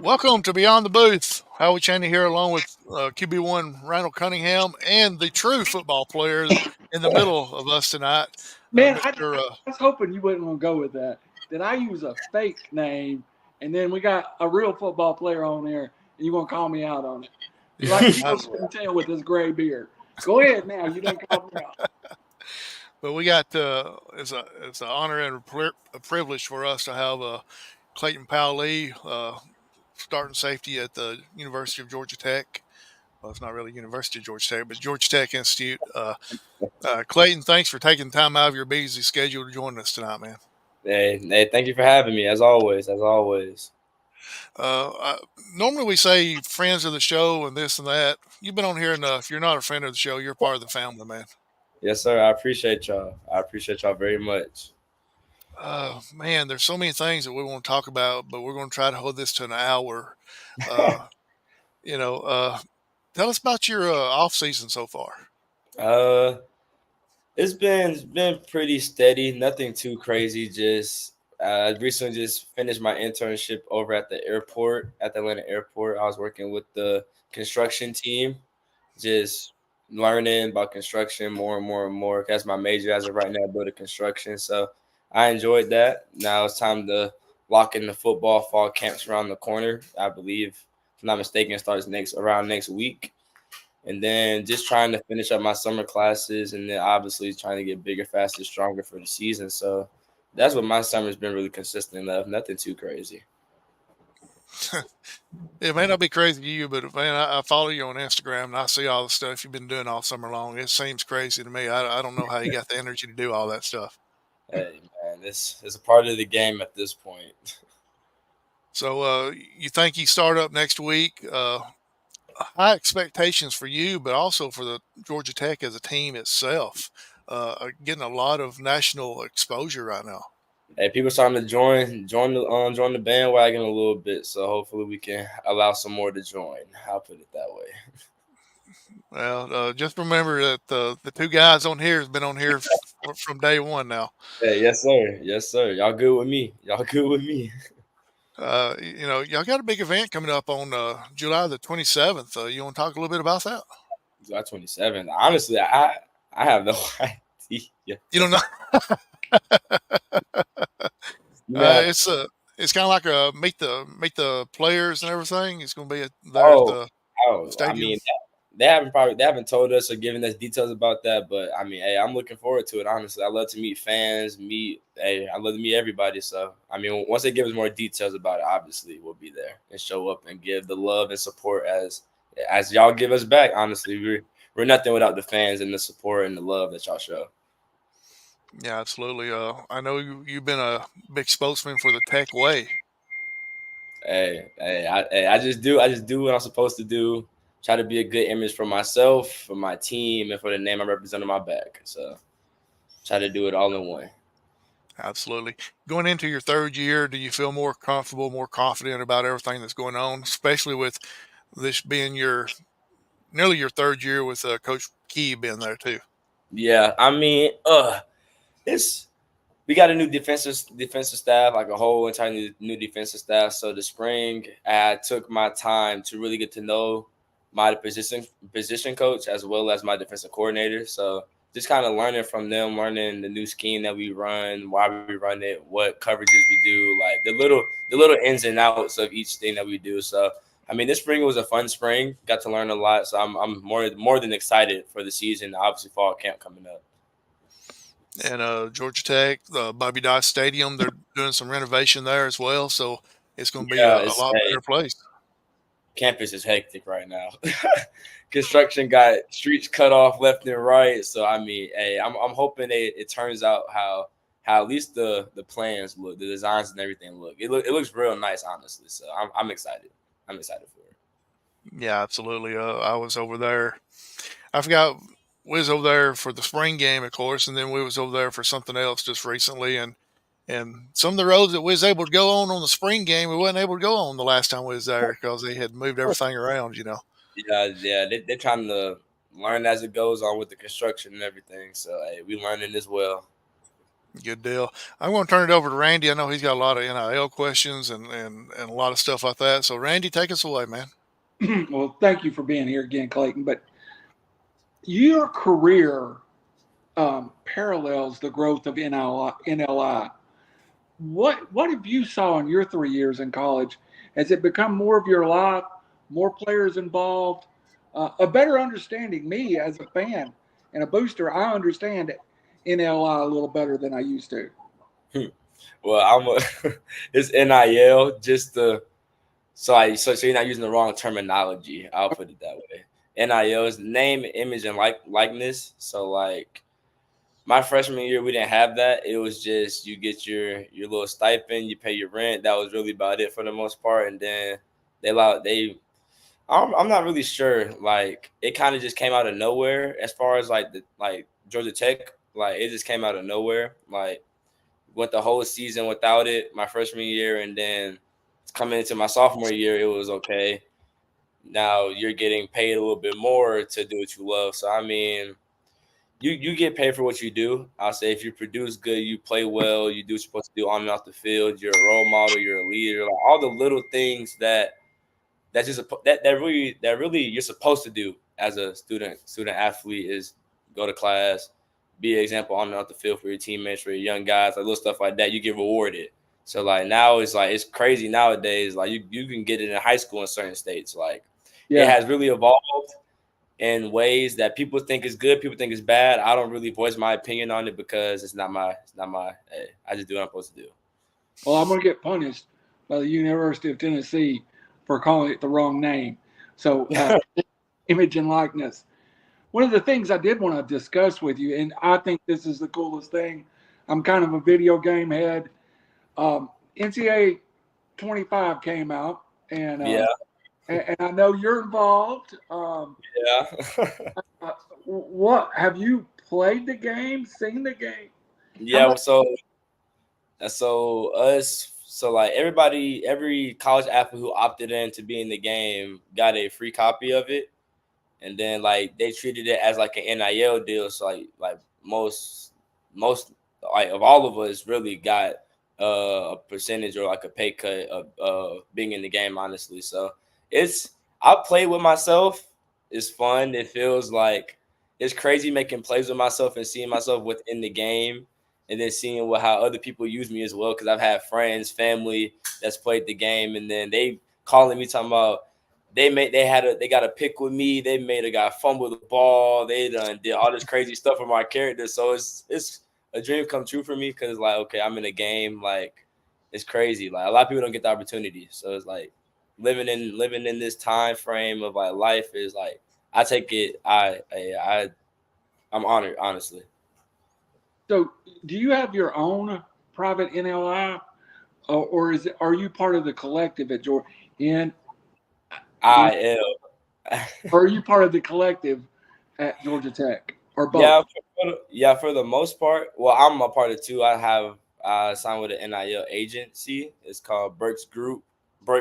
Welcome to Beyond the Booth. Howie Chaney here, along with QB1 Randall Cunningham and the true football player in the middle of us tonight, Man, Mr. I was hoping you wouldn't want to go with that. Did I use a fake name, and then we got a real football player on there, and you want to call me out on it? Like you can tell with this gray beard. Go ahead now. You done called me out. But we got it's an honor and a privilege for us to have Clayton Powell, starting safety at the University of Georgia Tech. Well, it's not really University of Georgia Tech, but Georgia Tech Institute. Clayton, thanks for taking time out of your busy schedule to join us tonight, man. Hey, thank you for having me, as always. Normally we say friends of the show and this and that. You've been on here enough. You're not a friend of the show. You're part of the family, man. Yes, sir. I appreciate y'all. I appreciate y'all very much. Man, there's so many things that we want to talk about, but we're going to try to hold this to an hour. You know, tell us about your off season so far. It's been pretty steady. Nothing too crazy. Just I recently just finished my internship over at the airport, at the Atlanta airport. I was working with the construction team, just learning about construction more and more and more. That's my major as of right now, building construction. So I enjoyed that. Now it's time to lock in the football. Fall camps around the corner. I believe, if I'm not mistaken, it starts around next week. And then just trying to finish up my summer classes, and then obviously trying to get bigger, faster, stronger for the season. So that's what my summer's been really consistent of. Nothing too crazy. It may not be crazy to you, but man, I follow you on Instagram and I see all the stuff you've been doing all summer long. It seems crazy to me. I don't know how you got the energy to do all that stuff. Hey, man, this is a part of the game at this point. So you think you start up next week? High expectations for you, but also for the Georgia Tech as a team itself. Getting a lot of national exposure right now. Hey, people starting to join the bandwagon a little bit. So hopefully we can allow some more to join. I'll put it that way. Well, just remember that the two guys on here has been on here from day one now. Hey, yes, sir. Y'all good with me. Y'all got a big event coming up on July the 27th. You want to talk a little bit about that? July 27th. Honestly, I have no idea. You don't know. It's kind of like a meet the players and everything. It's going to be there at the stadium. I mean, they haven't told us or given us details about that, but I mean, hey, I'm looking forward to it. Honestly, I love to meet fans. I love to meet everybody. So I mean, once they give us more details about it, obviously we'll be there and show up and give the love and support as y'all give us back. Honestly, we're nothing without the fans and the support and the love that y'all show. Yeah, absolutely. I know you've been a big spokesman for the Tech way. I just do what I'm supposed to do. Try to be a good image for myself, for my team, and for the name I represent on my back. So try to do it all in one. Absolutely. Going into your third year, do you feel more comfortable, more confident about everything that's going on, especially with this being nearly your third year with Coach Key being there too? Yeah, I mean, we got a new defensive staff, like a whole entire new defensive staff. So the spring, I took my time to really get to know my position coach as well as my defensive coordinator. So just kind of learning from them, learning the new scheme that we run, why we run it, what coverages we do, like the little ins and outs of each thing that we do. So I mean, this spring was a fun spring. Got to learn a lot. So I'm more than excited for the season. Obviously, fall camp coming up. And Georgia Tech, Bobby Dice Stadium, they're doing some renovation there as well. So it's going to be a lot better place. Campus is hectic right now. Construction got streets cut off left and right. So I mean, hey, I'm hoping it turns out how at least the plans look, the designs and everything look. It looks real nice, honestly. So I'm excited. I'm excited for it. Yeah, absolutely. I was over there. I forgot we was over there for the spring game, of course, and then we was over there for something else just recently. And some of the roads that we was able to go on the spring game, we wasn't able to go on the last time we was there because they had moved everything around, Yeah, they're trying to learn as it goes on with the construction and everything. So hey, we learning as well. Good deal. I'm going to turn it over to Randy. I know he's got a lot of NIL questions and a lot of stuff like that. So, Randy, take us away, man. Well, thank you for being here again, Clayton. But your career parallels the growth of NLI. What have you saw in your 3 years in college? Has it become more of your life, more players involved, a better understanding? Me as a fan and a booster, I understand NLI a little better than I used to. Well, it's NIL just the so you're not using the wrong terminology. I'll put it that way. NIL is name, image, and likeness. So like my freshman year, we didn't have that. It was just you get your little stipend, you pay your rent. That was really about it for the most part. And then I'm not really sure. Like it kind of just came out of nowhere as far as like Georgia Tech. Like it just came out of nowhere. Like went the whole season without it my freshman year, and then coming into my sophomore year, it was okay. Now you're getting paid a little bit more to do what you love. So I mean, you get paid for what you do. I'll say if you produce good, you play well, you do what you're supposed to do on and off the field. You're a role model. You're a leader. Like all the little things that really you're supposed to do as a student athlete is go to class, be an example on and off the field for your teammates, for your young guys, like little stuff like that. You get rewarded. So like now it's crazy nowadays. Like you can get it in high school in certain states. Like it has really evolved in ways that people think is good, people think is bad. I don't really voice my opinion on it because it's not my hey, I just do what I'm supposed to do. Well, I'm going to get punished by the University of Tennessee for calling it the wrong name. So, image and likeness. One of the things I did want to discuss with you, and I think this is the coolest thing. I'm kind of a video game head. NCAA 25 came out, and and I know you're involved. What have you played the game, seen the game? Yeah, so like every college athlete who opted in to be in the game got a free copy of it, and then like they treated it as like an NIL deal. So like most like of all of us really got a percentage or like a pay cut of being in the game. Honestly, so I play with myself. It's fun. It feels like it's crazy making plays with myself and seeing myself within the game, and then seeing how other people use me as well. Because I've had friends, family that's played the game, and then they calling me talking about they got a pick with me. They made a guy fumble the ball. They did all this crazy stuff with my character. So it's a dream come true for me because it's like, okay, I'm in a game. Like it's crazy. Like a lot of people don't get the opportunity. So it's like living in this time frame of like life is like I take it. I'm honored, honestly. So, do you have your own private NLI, or are you part of the collective at Georgia? And I am. or are you part of the collective at Georgia Tech, or both? For the most part. Well, I'm a part of two. I signed with an NIL agency. It's called Brooks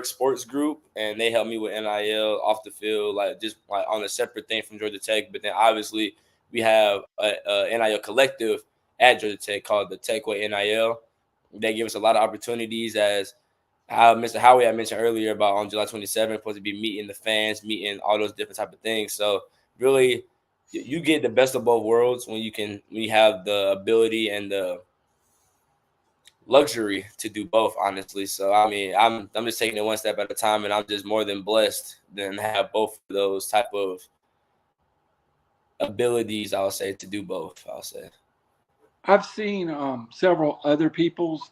Sports Group, and they help me with NIL off the field, like just like on a separate thing from Georgia Tech. But then obviously we have a NIL collective at Georgia Tech called the Techway NIL. They give us a lot of opportunities, as how Mr. Howie I mentioned earlier about on July 27th, supposed to be meeting the fans, meeting all those different type of things. So really, you get the best of both worlds when you have the ability and the luxury to do both, honestly. So I mean, I'm just taking it one step at a time, and I'm just more than blessed than have both of those type of abilities. I'll say to do both. I'll say I've seen several other people's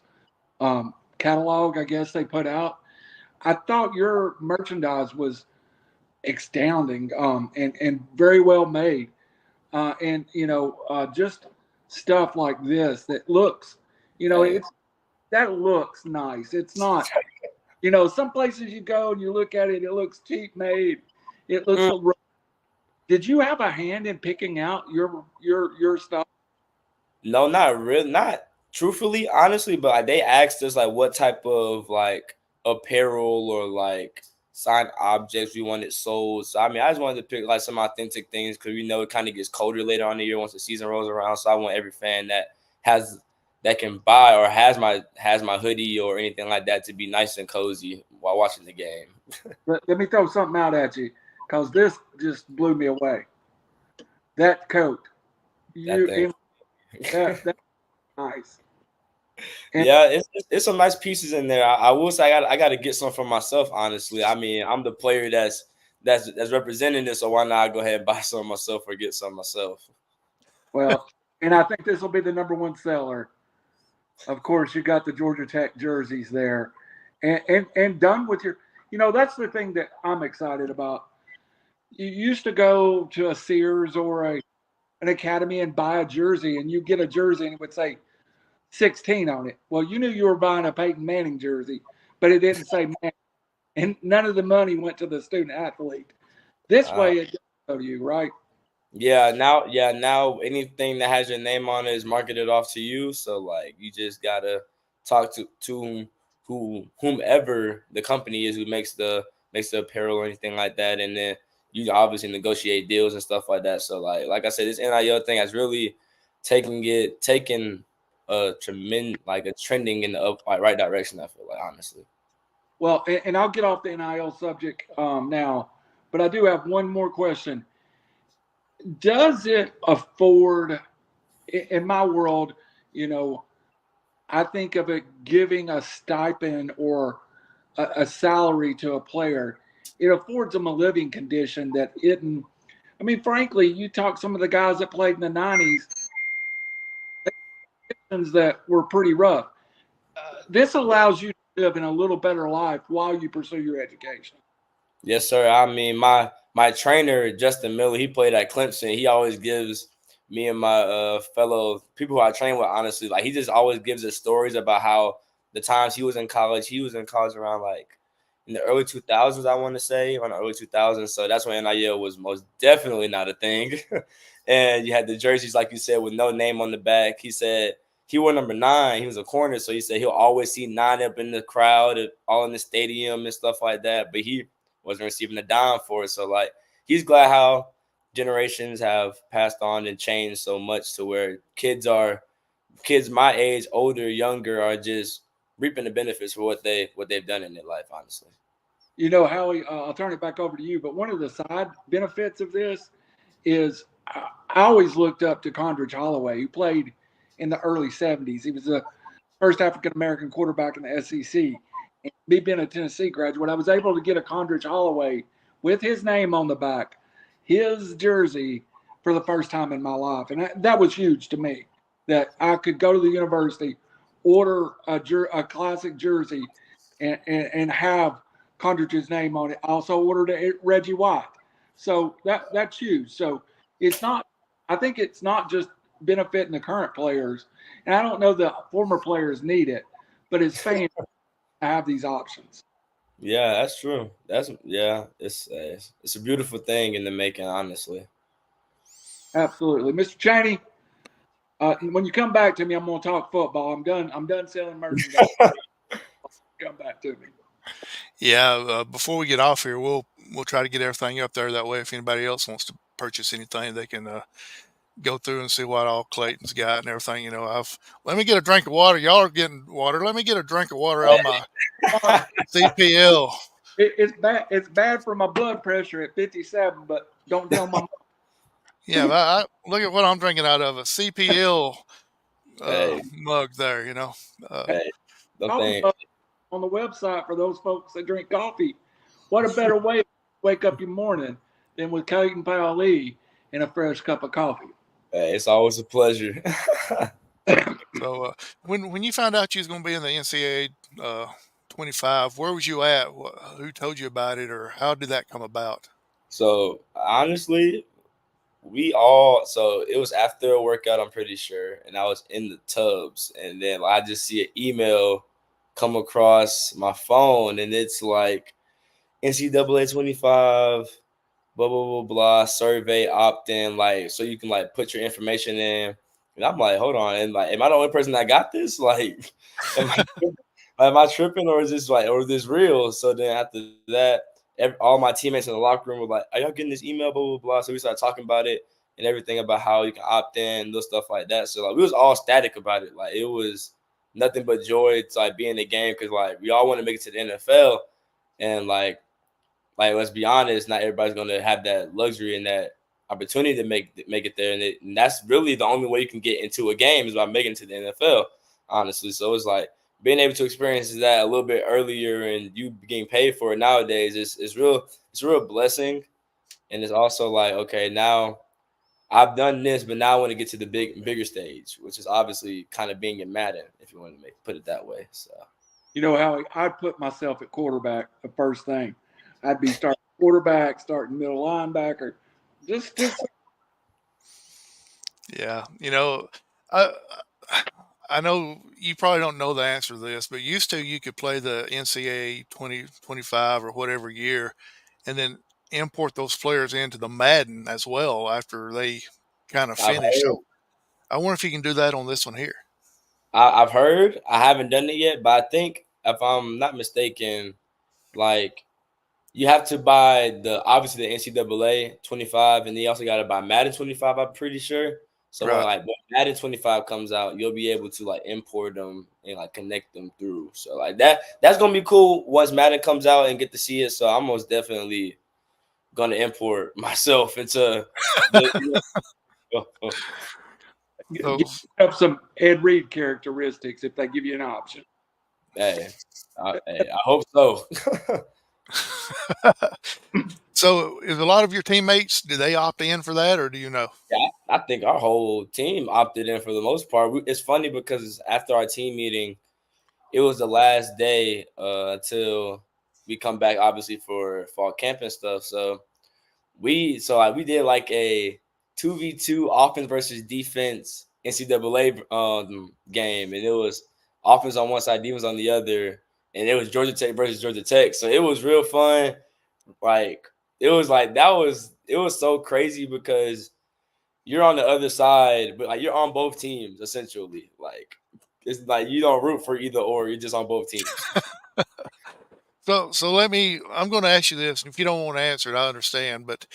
catalog, I guess they put out. I thought your merchandise was astounding and very well made. And, just stuff like this that looks, that looks nice. It's not, some places you go and you look at it, it looks cheap made. It looks. Did you have a hand in picking out your stuff? No, not really, not truthfully, honestly, but like, they asked us like what type of like apparel or like signed objects we wanted sold. So I mean, I just wanted to pick like some authentic things because we know it kind of gets colder later on in the year once the season rolls around. So I want every fan that has that can buy or has my hoodie or anything like that to be nice and cozy while watching the game. Let me throw something out at you, because this just blew me away. That coat, that's nice. And yeah, it's some nice pieces in there. I will say I got to get some for myself. Honestly, I mean, I'm the player that's representing this, so why not go ahead and buy some myself or get some myself? well, and I think this will be the number one seller. Of course, you got the Georgia Tech jerseys there, and done with your. That's the thing that I'm excited about. You used to go to a Sears or an Academy and buy a jersey, and you get a jersey and it would say 16 on it. Well, you knew you were buying a Peyton Manning jersey, but it didn't say Manning, and none of the money went to the student athlete. This way, it does go to you, right? Yeah, now anything that has your name on it is marketed off to you. So like you just gotta talk to whomever the company is who makes the apparel or anything like that, and then you obviously negotiate deals and stuff like that. So like I said, this NIL thing has really taken a trending in the right direction. I feel like, honestly. Well, and I'll get off the NIL subject now, but I do have one more question. Does it afford, in my world, I think of it giving a stipend or a salary to a player. It affords them a living condition that isn't. I mean, frankly, you talk some of the guys that played in the 90s, that were pretty rough. This allows you to live in a little better life while you pursue your education. Yes, sir. I mean, my trainer, Justin Miller, he played at Clemson. He always gives me and my fellow people who I train with, honestly, like he just always gives us stories about how the times he was in college. He was in college around like in the early 2000s, I want to say, around the early 2000s. So that's when NIL was most definitely not a thing. And you had the jerseys, like you said, with no name on the back. He said he wore number 9. He was a corner, so he said he'll always see 9 up in the crowd, all in the stadium and stuff like that. But he wasn't receiving a dime for it. So like he's glad how generations have passed on and changed so much to where kids my age, older, younger, are just reaping the benefits for what they've done in their life, honestly. Howie, I'll turn it back over to you. But one of the side benefits of this is I always looked up to Condridge Holloway, who played in the early 70s. He was the first African-American quarterback in the SEC. And me being a Tennessee graduate, I was able to get a Condridge Holloway with his name on the back, his jersey, for the first time in my life. And that was huge to me, that I could go to the university, order a classic jersey, and have Condridge's name on it. I also ordered a Reggie White. So that's huge. So I think it's not just benefiting the current players. And I don't know the former players need it, but it's fans to have these options. Yeah, that's true. It's a beautiful thing in the making, honestly. Absolutely. Mr. Chaney, when you come back to me, I'm going to talk football. I'm done selling merchandise. Come back to me. Yeah, before we get off here, we'll try to get everything up there. That way, if anybody else wants to purchase anything, they can go through and see what all Clayton's got and everything. Let me get a drink of water. Y'all are getting water. Let me get a drink of water on my CPL. It's bad. It's bad for my blood pressure at 57, but don't tell my. Yeah, I look at what I'm drinking out of, a CPL mug there. Hey, Coffee on the website for those folks that drink coffee. What a better way to wake up your morning than with Clayton Powell and a fresh cup of coffee. Hey, it's always a pleasure. So when you found out you was going to be in the NCAA 25, where was you at? Who told you about it, or how did that come about? So honestly, it was after a workout, I'm pretty sure, and I was in the tubs, and then I just see an email come across my phone, and it's like NCAA 25, blah blah blah blah, survey, opt in, like so you can like put your information in, and I'm like, hold on, and like, am I the only person that got this? Like, am I tripping, or is this real? So then after that, all my teammates in the locker room were like, are y'all getting this email, blah blah blah? So we started talking about it. and everything about how you can opt in, little stuff like that. So like we was all static about it. Like it was nothing but joy to like be in the game because like we all want to make it to the NFL, and like let's be honest, not everybody's gonna have that luxury and that opportunity to make it there, and that's really the only way you can get into a game is by making it to the NFL, honestly. So it's like being able to experience that a little bit earlier and you getting paid for it nowadays is real. It's a real blessing, and it's also like okay, now I've done this, but now I want to get to the bigger stage, which is obviously kind of being in Madden, if you want to put it that way. So You know how I'd put myself at quarterback the first thing. I'd be starting quarterback, starting middle linebacker. Just Yeah, I I know you probably don't know the answer to this, but used to you could play the NCAA 2025 or whatever year, and then import those players into the Madden as well after they kind of I've finish. heard, I wonder if you can do that on this one here. I've heard, I haven't done it yet, but I think if I'm not mistaken, like you have to buy obviously the NCAA 25, and then you also got to buy Madden 25. I'm pretty sure. So Right. when Madden 25 comes out, you'll be able to like import them and like connect them through. So like that's gonna be cool once Madden comes out and get to see it. So I'm most definitely gonna import myself into the. So, you have some Ed Reed characteristics if they give you an option. hey, I hope so. so is a lot of your teammates, do they opt in for that, or do you know? Yeah, I think our whole team opted in for the most part. It's funny because after our team meeting, it was the last day until we come back, obviously for fall camp and stuff. So we did like a 2v2 offense versus defense NCAA game, and it was offense on one side, defense on the other, and it was Georgia Tech versus Georgia Tech. So it was real fun. Like it was like it was so crazy because you're on the other side, but like you're on both teams essentially. Like it's like you don't root for either or, you're just on both teams. So I'm going to ask you this, and if you don't want to answer it, I understand. But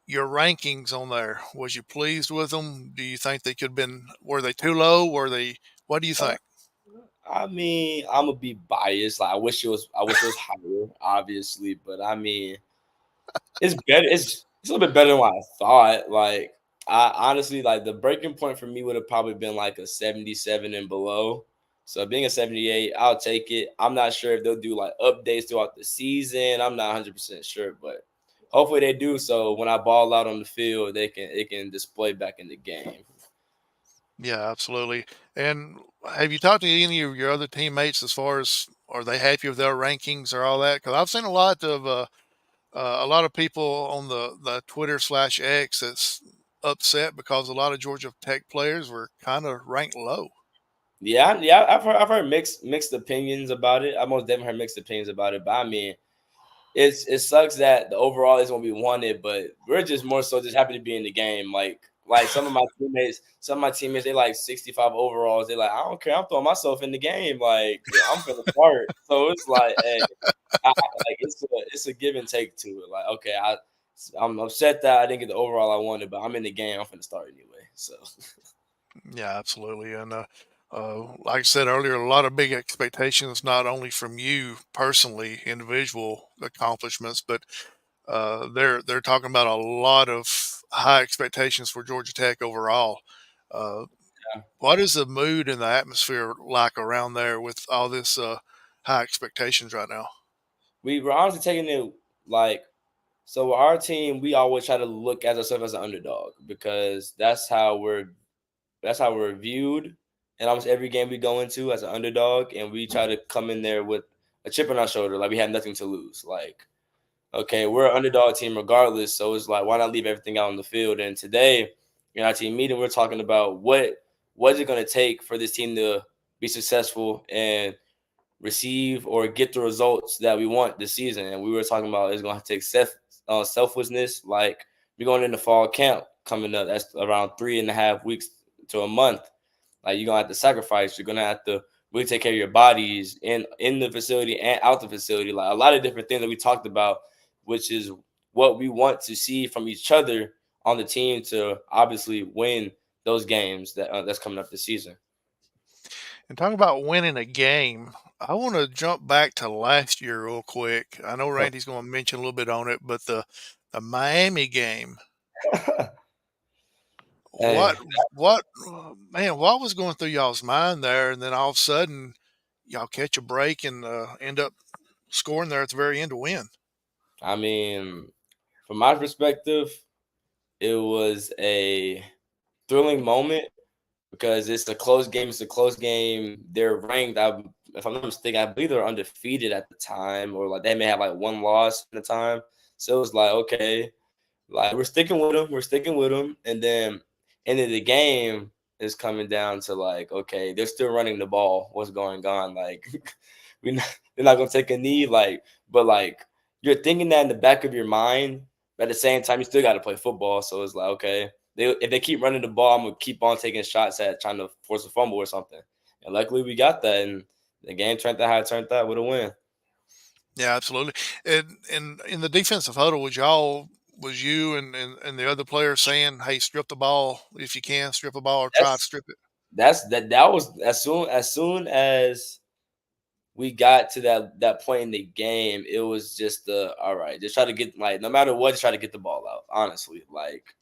your rankings on there, was you pleased with them? Do you think they could have been? Were they too low? Were they? What do you Uh, think? I mean, I'm gonna be biased. Like I wish it was higher, obviously, but I mean, it's better. It's a little bit better than what I thought. Like I honestly like the breaking point for me would have probably been like a 77 and below. So being a 78, I'll take it. I'm not sure if they'll do like updates throughout the season. I'm not 100% sure, but hopefully they do. So when I ball out on the field, it can display back in the game. Yeah, absolutely. And have you talked to any of your other teammates as far as are they happy with their rankings or all that? Because I've seen a lot of people on the Twitter/X that's upset because a lot of Georgia Tech players were kind of ranked low. Yeah. I've heard mixed opinions about it. I most definitely heard mixed opinions about it. But I mean, it sucks that the overall is gonna be wanted, but we're just more so just happy to be in the game. Like some of my teammates, they like 65 overalls. They like, I don't care, I'm throwing myself in the game. Like I'm gonna start. So it's like, hey, like it's a give and take to it. Like, okay, I'm upset that I didn't get the overall I wanted, but I'm in the game. I'm gonna start anyway. So Yeah, absolutely. And like I said earlier, a lot of big expectations, not only from you personally, individual accomplishments, but they're talking about a lot of high expectations for Georgia Tech overall. Uh, yeah. what is the mood and the atmosphere like around there with all this high expectations right now? We were honestly taking it like so our team, we always try to look at ourselves as an underdog because that's how we're viewed in almost every game we go into as an underdog, and we try to come in there with a chip on our shoulder, like we have nothing to lose. Like, okay, we're an underdog team regardless, so it's like why not leave everything out on the field? And today in our team meeting, we're talking about what is it going to take for this team to be successful and receive or get the results that we want this season. And we were talking about it's going to take selflessness. Like we're going into fall camp coming up. That's around 3.5 weeks to a month. Like you're gonna have to sacrifice. You're gonna have to really take care of your bodies in the facility and out the facility. Like a lot of different things that we talked about, which is what we want to see from each other on the team to obviously win those games that's coming up this season. And talking about winning a game, I want to jump back to last year real quick. I know Randy's going to mention a little bit on it, but the Miami game. Hey. What man? What was going through y'all's mind there? And then all of a sudden, y'all catch a break and end up scoring there at the very end to win. I mean, from my perspective, it was a thrilling moment because it's a close game. It's a close game. They're ranked. If I'm not mistaken, I believe they're undefeated at the time, or like they may have like one loss at the time. So it was like, okay, like we're sticking with them. We're sticking with them. And then end of the game is coming down to like, okay, they're still running the ball. What's going on? Like, they're not gonna take a knee. Like, but like you're thinking that in the back of your mind, but at the same time, you still got to play football. So it's like, okay, if they keep running the ball, I'm gonna keep on taking shots at trying to force a fumble or something. And luckily, we got that, and the game turned out how it turned out with a win. Yeah, absolutely. And in the defensive huddle, was you and the other players saying, "Hey, strip the ball if you can, strip the ball, or try to strip it." That was as soon as we got to that point in the game, it was just all right, just try to get, like, no matter what, just try to get the ball out. Honestly, like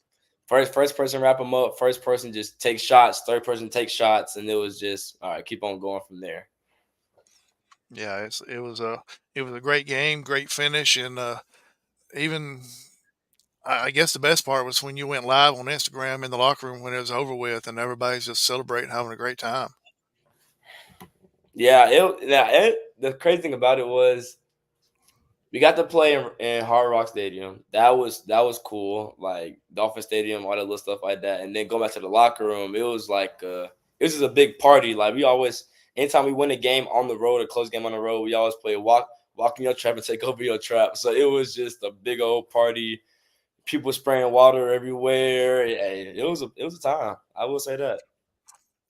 first person wrap them up, first person just take shots, third person take shots, and it was just all right, keep on going from there. Yeah, it was a great game, great finish, and even I guess the best part was when you went live on Instagram in the locker room when it was over with, and everybody's just celebrating, having a great time. Yeah, the crazy thing about it was we got to play in Hard Rock Stadium. That was cool. Like Dolphin Stadium, all that little stuff like that. And then go back to the locker room. It was like it was just a big party. Like we always, anytime we win a game on the road, a close game on the road, we always play walk in your trap and take over your trap. So it was just a big old party. People spraying water everywhere. It was a time. I will say that.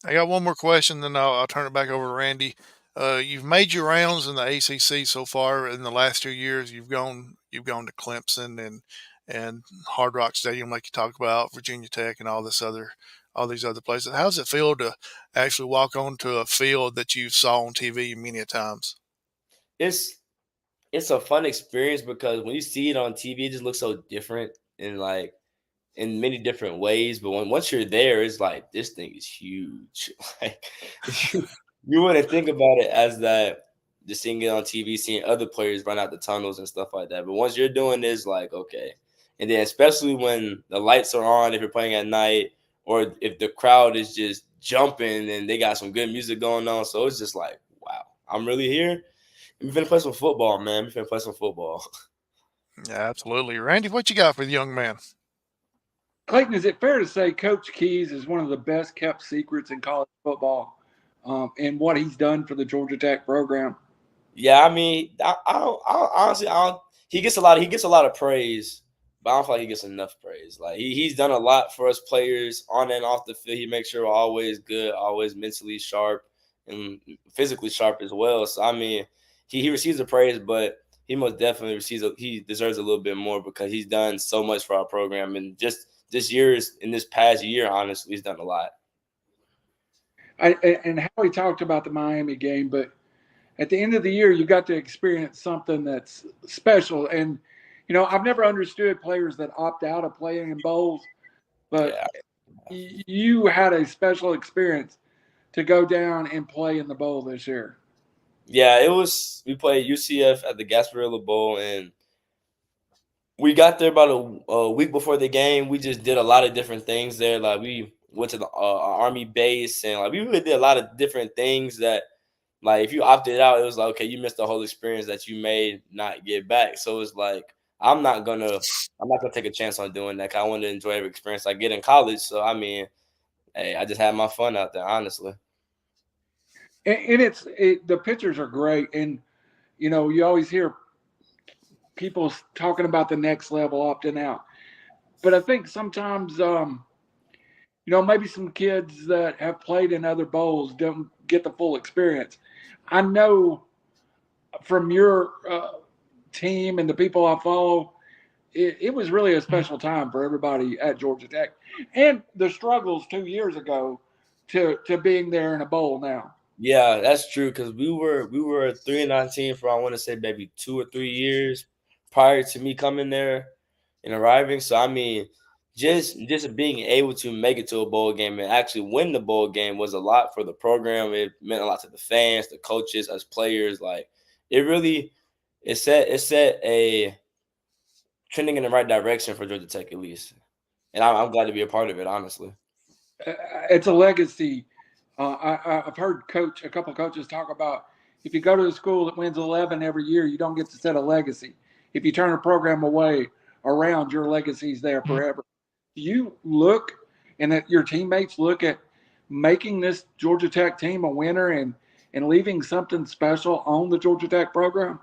I got one more question, then I'll turn it back over to Randy. You've made your rounds in the ACC so far in the last 2 years. You've gone to Clemson and Hard Rock Stadium, like you talked about, Virginia Tech, and all these other places. How does it feel to actually walk onto a field that you saw on TV many a times? It's a fun experience because when you see it on TV, it just looks so different and like in many different ways. But once you're there, it's like this thing is huge. Like you wouldn't think about it as that, just seeing it on TV, seeing other players run out the tunnels and stuff like that. But once you're doing this, like, okay. And then especially when the lights are on, if you're playing at night, or if the crowd is just jumping and they got some good music going on. So it's just like, wow, I'm really here. We finna play some football, man. We finna play some football. Yeah, absolutely. Randy, what you got for the young man? Clayton, is it fair to say Coach Keys is one of the best kept secrets in college football, and what he's done for the Georgia Tech program? Yeah, I mean, honestly, he gets a lot of praise, but I don't feel like he gets enough praise. Like he's done a lot for us players on and off the field. He makes sure we're always good, always mentally sharp, and physically sharp as well. So I mean, he receives the praise, but he most definitely he deserves a little bit more because he's done so much for our program, and just this past year, honestly, he's done a lot. And Howie talked about the Miami game, but at the end of the year, you got to experience something that's special. And, I've never understood players that opt out of playing in bowls, but you had a special experience to go down and play in the bowl this year. Yeah, we played UCF at the Gasparilla Bowl, and we got there about a week before the game. We just did a lot of different things there. Like we went to the Army base, and like we really did a lot of different things that, like, if you opted out, it was like, okay, you missed the whole experience that you may not get back. So it's like I'm not gonna take a chance on doing that. 'Cause I want to enjoy every experience I get in college. So I mean, hey, I just had my fun out there, honestly. And the pictures are great, and you always hear people talking about the next level opting out, but I think sometimes maybe some kids that have played in other bowls don't get the full experience. I know from your team and the people I follow, it was really a special time for everybody at Georgia Tech, and the struggles 2 years ago to being there in a bowl now. Yeah, that's true because we were a 3-9 for I want to say maybe 2 or 3 years prior to me coming there and arriving. So I mean, just being able to make it to a bowl game and actually win the bowl game was a lot for the program. It meant a lot to the fans, the coaches, us players. Like it really it set a trending in the right direction for Georgia Tech at least, and I'm glad to be a part of it. Honestly. It's a legacy. I've heard a couple of coaches talk about if you go to a school that wins 11 every year, you don't get to set a legacy. If you turn a program away around, your legacy's there forever. Do you look and that your teammates look at making this Georgia Tech team a winner and leaving something special on the Georgia Tech program?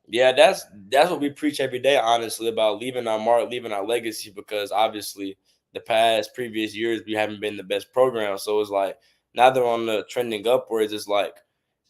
Yeah, that's what we preach every day, honestly, about leaving our mark, leaving our legacy, because obviously the previous years we haven't been the best program. So it's like now they're on the trending upwards. It's like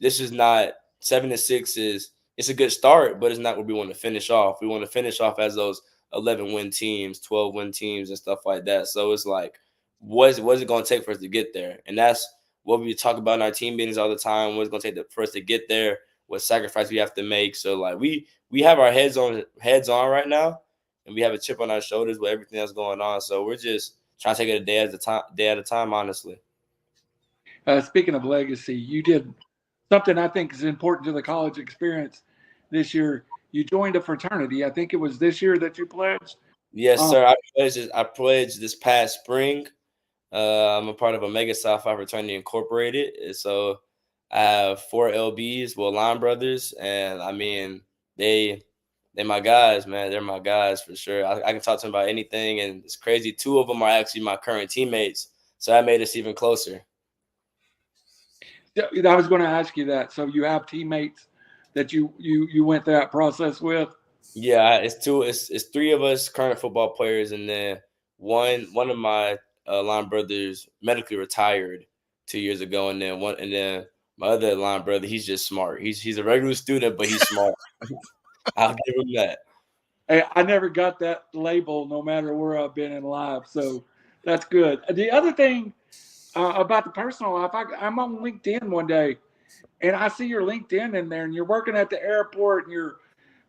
this is not 7-6 is it's a good start, but it's not where we want to finish off. We want to finish off as those 11-win teams, 12-win teams, and stuff like that. So it's like, what's it going to take for us to get there? And that's what we talk about in our team meetings all the time. What's going to take for us to get there? What sacrifice we have to make. So like we have our heads on right now, and we have a chip on our shoulders with everything that's going on. So we're just trying to take it a day at a time, honestly. Speaking of legacy, you did something I think is important to the college experience this year. You joined a fraternity. I think it was this year that you pledged. Yes, sir. I pledged this past spring. I'm a part of Omega Psi Phi Fraternity Incorporated. And so I have 4 LBs, well, line brothers, and I mean they're my guys, man. They're my guys for sure. I can talk to them about anything, and it's crazy. 2 of them are actually my current teammates, so that made us even closer. I was going to ask you that. So you have teammates that you went through that process with? Yeah, it's 3 of us current football players, and then one of my line brothers medically retired 2 years ago, and then my other line brother, he's just smart. He's a regular student, but he's smart. I'll give him that. Hey, I never got that label, no matter where I've been in life. So that's good. The other thing about the personal life, I'm on LinkedIn one day, and I see your LinkedIn in there, and you're working at the airport, and you're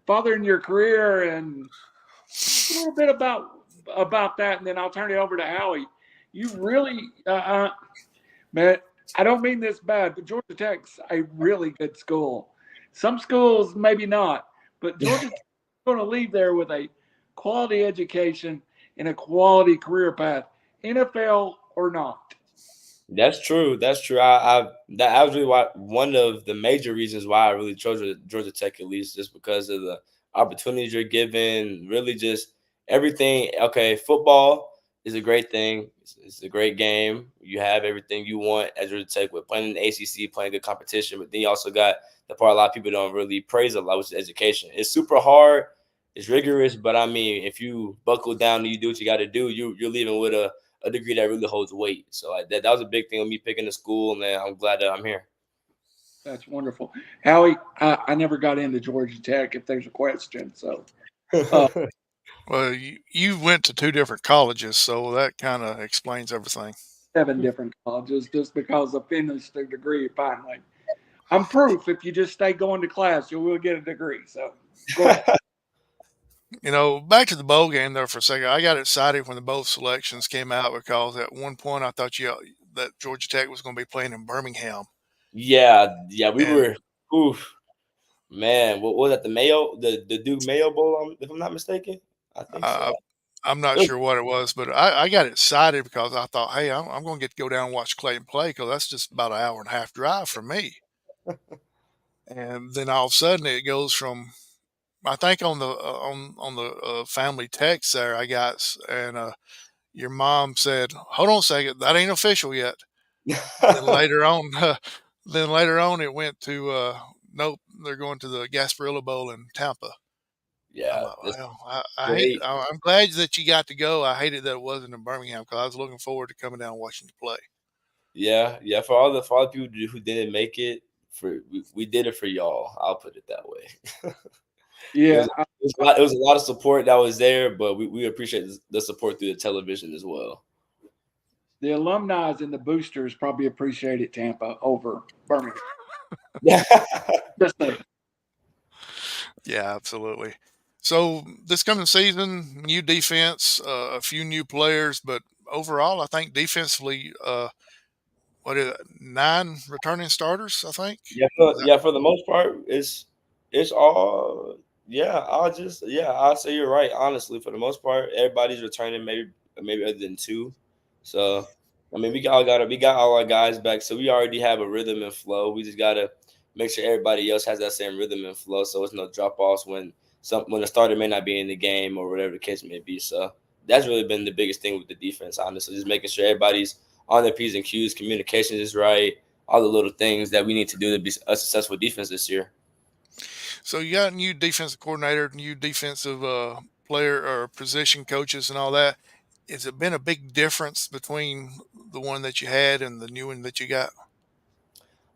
fathering your career, and a little bit about that, and then I'll turn it over to Howie. You really, man, I don't mean this bad, but Georgia Tech's a really good school. Some schools maybe not, but Georgia Tech's going to leave there with a quality education and a quality career path, NFL or not. That's true. That's true. That was really one of the major reasons why I really chose Georgia Tech, at least, just because of the opportunities you're given. Really, just everything. Okay, football is a great thing. It's a great game. You have everything you want at Georgia Tech with playing in the ACC, playing good competition. But then you also got the part a lot of people don't really praise a lot, which is education. It's super hard. It's rigorous, but I mean, if you buckle down and you do what you got to do, you're leaving with a degree that really holds weight. So like that was a big thing with me picking the school, and I'm glad that I'm here. That's wonderful. Howie, I never got into Georgia Tech, if there's a question. So, well, you went to 2 different colleges, so that kind of explains everything. 7 different colleges just because I finished the degree finally. I'm proof if you just stay going to class, you will get a degree. So, go ahead. Back to the bowl game there for a second. I got excited when the bowl selections came out because at one point I thought that Georgia Tech was going to be playing in Birmingham. Yeah, we were. Oof, man, what was that? The Duke Mayo Bowl, if I'm not mistaken. I think so. I'm not sure what it was, but I got excited because I thought, hey, I'm going to get to go down and watch Clayton play because that's just about an hour and a half drive for me. And then all of a sudden it goes from, I think on the family text there I got, and your mom said, "Hold on a second, that ain't official yet." then later on, it went to nope, they're going to the Gasparilla Bowl in Tampa. Yeah, I'm glad that you got to go. I hated that it wasn't in Birmingham because I was looking forward to coming down and watching you play. Yeah. For all the people who didn't make it, we did it for y'all. I'll put it that way. It Yeah, was, it was a lot of support that was there, but we appreciate the support through the television as well. the alumni and the boosters probably appreciated Tampa over Birmingham. Yeah. Just saying. Yeah, absolutely. So this coming season, new defense, a few new players, but overall, I think defensively, what is it, 9 returning starters? I think. Is that- For the most part, it's all I'll say you're right. Honestly, for the most part, everybody's returning, maybe other than 2. So I mean, we got all our guys back, so we already have a rhythm and flow. We just gotta make sure everybody else has that same rhythm and flow, so it's no drop offs when the starter may not be in the game or whatever the case may be. So that's really been the biggest thing with the defense, honestly, just making sure everybody's on their P's and Q's, communication is right, all the little things that we need to do to be a successful defense this year. So you got a new defensive coordinator, new defensive player or position coaches, and all that. Has it been a big difference between the one that you had and the new one that you got?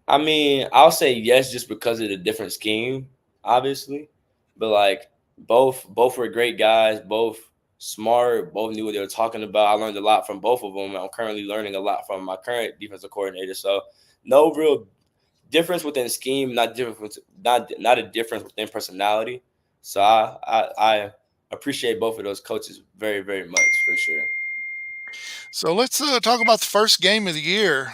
I mean, I'll say yes just because of the different scheme, obviously. But like both were great guys, both smart, both knew what they were talking about. I learned a lot from both of them. I'm currently learning a lot from my current defensive coordinator. So no real difference within scheme, not a difference within personality. So I appreciate both of those coaches very, very much for sure. So let's talk about the first game of the year.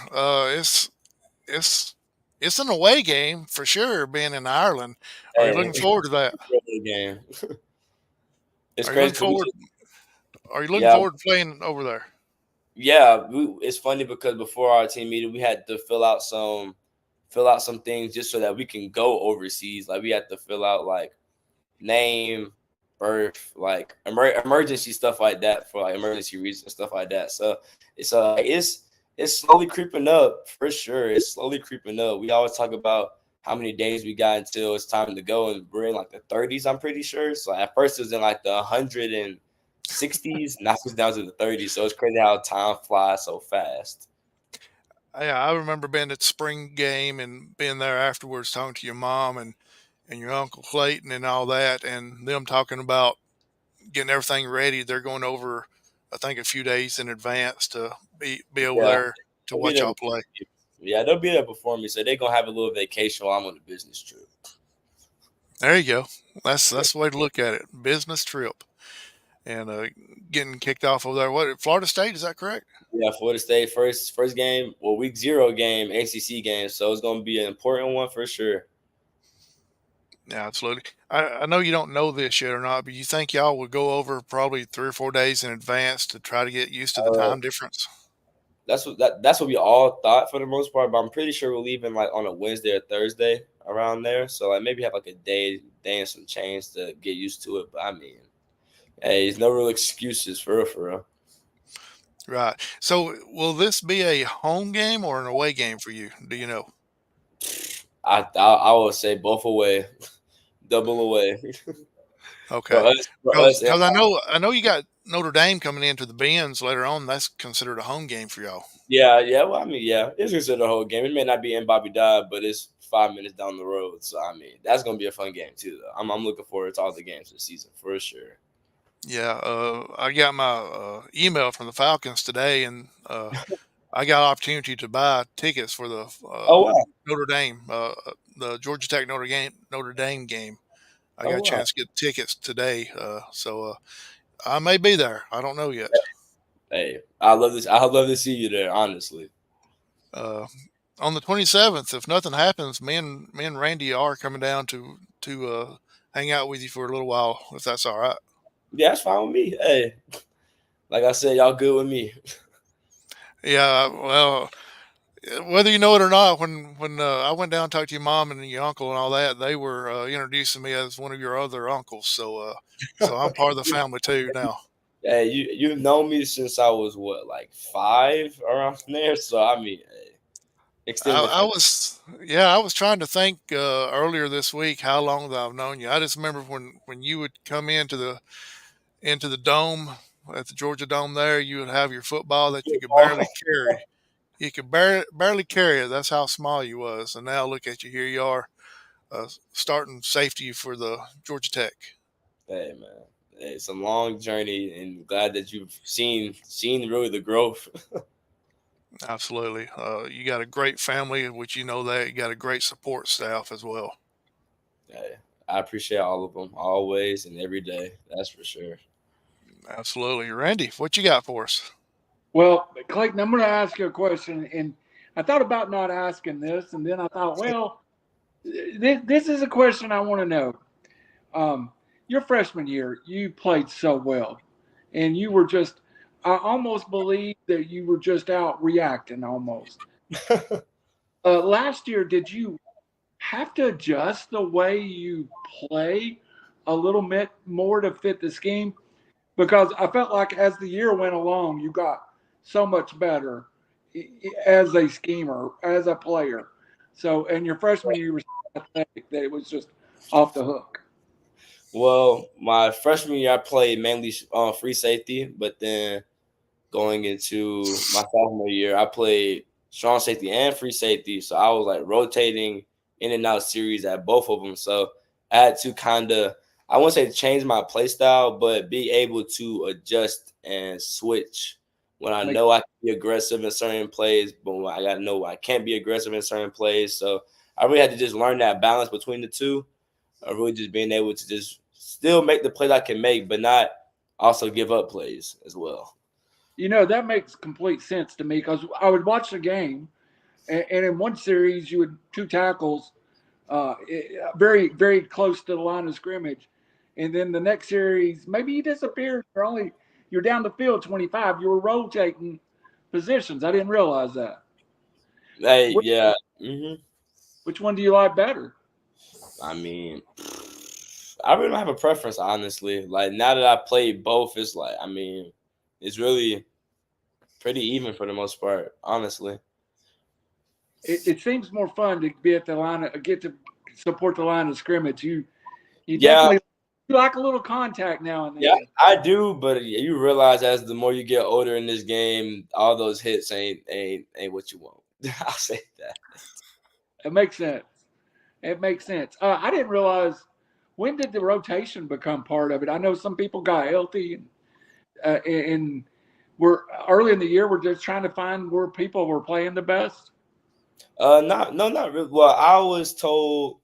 It's an away game for sure. Being in Ireland, are you Hey, looking forward to that? really game. It's Are you looking crazy because forward? Are you looking yeah, forward to playing over there? it's funny because before our team meeting, we had to fill out some things just so that we can go overseas. Like we had to fill out like name, birth, like emergency stuff like that for like emergency reasons stuff like that. So it's slowly creeping up for sure. It's slowly creeping up. We always talk about how many days we got until it's time to go, and we're in like the 30s. I'm pretty sure. So at first it was in like the 160s, now it's down to the 30s. So it's crazy how time flies so fast. Yeah, I remember being at the spring game and being there afterwards, talking to your mom and your uncle Clayton and all that, and them talking about getting everything ready. They're going over, I think, a few days in advance to be over Yeah, there to they'll be watch there y'all before play. me. Yeah, they'll be there before me, so they're gonna have a little vacation while I'm on a business trip. There you go. That's the way to look at it. Business trip and getting kicked off over there. What, Florida State? Is that correct? Yeah, Florida State first game, well, week 0 game, ACC game, so it's gonna be an important one for sure. Yeah, absolutely. I know you don't know this yet or not, but you think y'all would go over probably 3 or 4 days in advance to try to get used to the Uh, time difference? that's what we all thought for the most part, but I'm pretty sure we're leaving like on a Wednesday or Thursday around there. So like maybe have like a day and some change to get used to it. But I mean, hey, there's no real excuses for real, for real. Right. So will this be a home game or an away game for you? Do you know? I would say both away, double away for Okay. us. For Because us, and I know you got Notre Dame coming into the Benz later on. That's considered a home game for y'all. yeah. Well, I mean, yeah, it's considered a whole game. It may not be in Bobby Dodd, but it's 5 minutes down the road. So I mean, that's gonna be a fun game too. Though. I'm looking forward to all the games this season for sure. Yeah. I got my email from the Falcons today, and I got opportunity to buy tickets for the Oh wow! Notre Dame, the Georgia Tech Notre Dame game. I Oh got a wow! chance to get tickets today, so I may be there. I don't know yet. Hey, I love this. I love to see you there. Honestly, Uh, on the 27th, if nothing happens, me and Randy are coming down to hang out with you for a little while, if that's all right. yeah, that's fine with me. Hey, like I said, y'all good with me. Yeah, well, whether you know it or not, when I went down and talked to your mom and your uncle and all that, they were introducing me as one of your other uncles. So I'm part of the family too now. Hey, you've known me since I was what, like 5 around there. So I mean, hey, extended I family. was yeah, I was trying to think earlier this week how long that I've known you. I just remember when you would come into the dome at the Georgia Dome there, you would have your football that you could barely carry. You could barely carry it. That's how small you was. And now look at you. Here you are, starting safety for the Georgia Tech. Hey man, it's a long journey, and glad that you've seen really the growth. Absolutely. You got a great family, which you know that. You got a great support staff as well. Hey, I appreciate all of them, always and every day. That's for sure. Absolutely. Randy, what you got for us? Well, Clayton, I'm going to ask you a question, and I thought about not asking this, and then I thought, well, this is a question I want to know. Your freshman year, you played so well, and you were just, I almost believe that you were just out reacting almost. Last year, did you have to adjust the way you play a little bit more to fit the scheme? Because I felt like as the year went along, you got so much better as a schemer, as a player. So, and your freshman year was athletic that it was just off the hook. Well, my freshman year, I played mainly free safety, but then going into my sophomore year, I played strong safety and free safety. So I was like rotating in and out series at both of them. So I had to kind of, I won't say change my play style, but be able to adjust and switch when I know I can be aggressive in certain plays, but when I got to know I can't be aggressive in certain plays. So I really had to just learn that balance between the two. Really just being able to just still make the plays I can make, but not also give up plays as well. You know, that makes complete sense to me because I would watch the game, and in one series, you would two tackles very, very close to the line of scrimmage. And then the next series, maybe you disappeared. You're down the field 25. You were rotating positions. I didn't realize that. Hey, yeah. Mm-hmm. Which one do you like better? I mean, I really don't have a preference, honestly. Like, now that I played both, it's like, I mean, it's really pretty even for the most part, honestly. It seems more fun to be at the line, get to support the line of scrimmage. You Yeah, definitely you like a little contact now and then. yeah, I do, but you realize as the more you get older in this game, all those hits ain't what you want. I'll say that. It makes sense. It makes sense. I didn't realize, when did the rotation become part of it? I know some people got healthy, and we're early in the year. We're just trying to find where people were playing the best. Not really. Well, I was told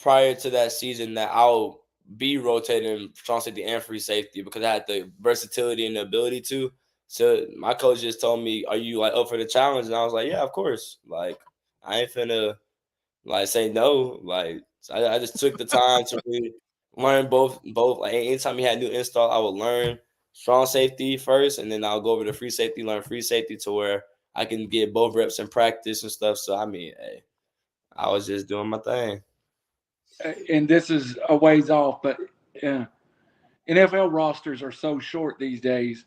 prior to that season that I'll be rotating strong safety and free safety because I had the versatility and the ability to. So my coach just told me, "Are you like up for the challenge?" And I was like, "Yeah, of course." Like I ain't finna like say no. Like so I just took the time to really learn both. Like anytime he had new install, I would learn strong safety first, and then I'll go over to free safety, learn free safety to where I can get both reps in practice and stuff. So I mean, hey, I was just doing my thing. And this is a ways off, but NFL rosters are so short these days.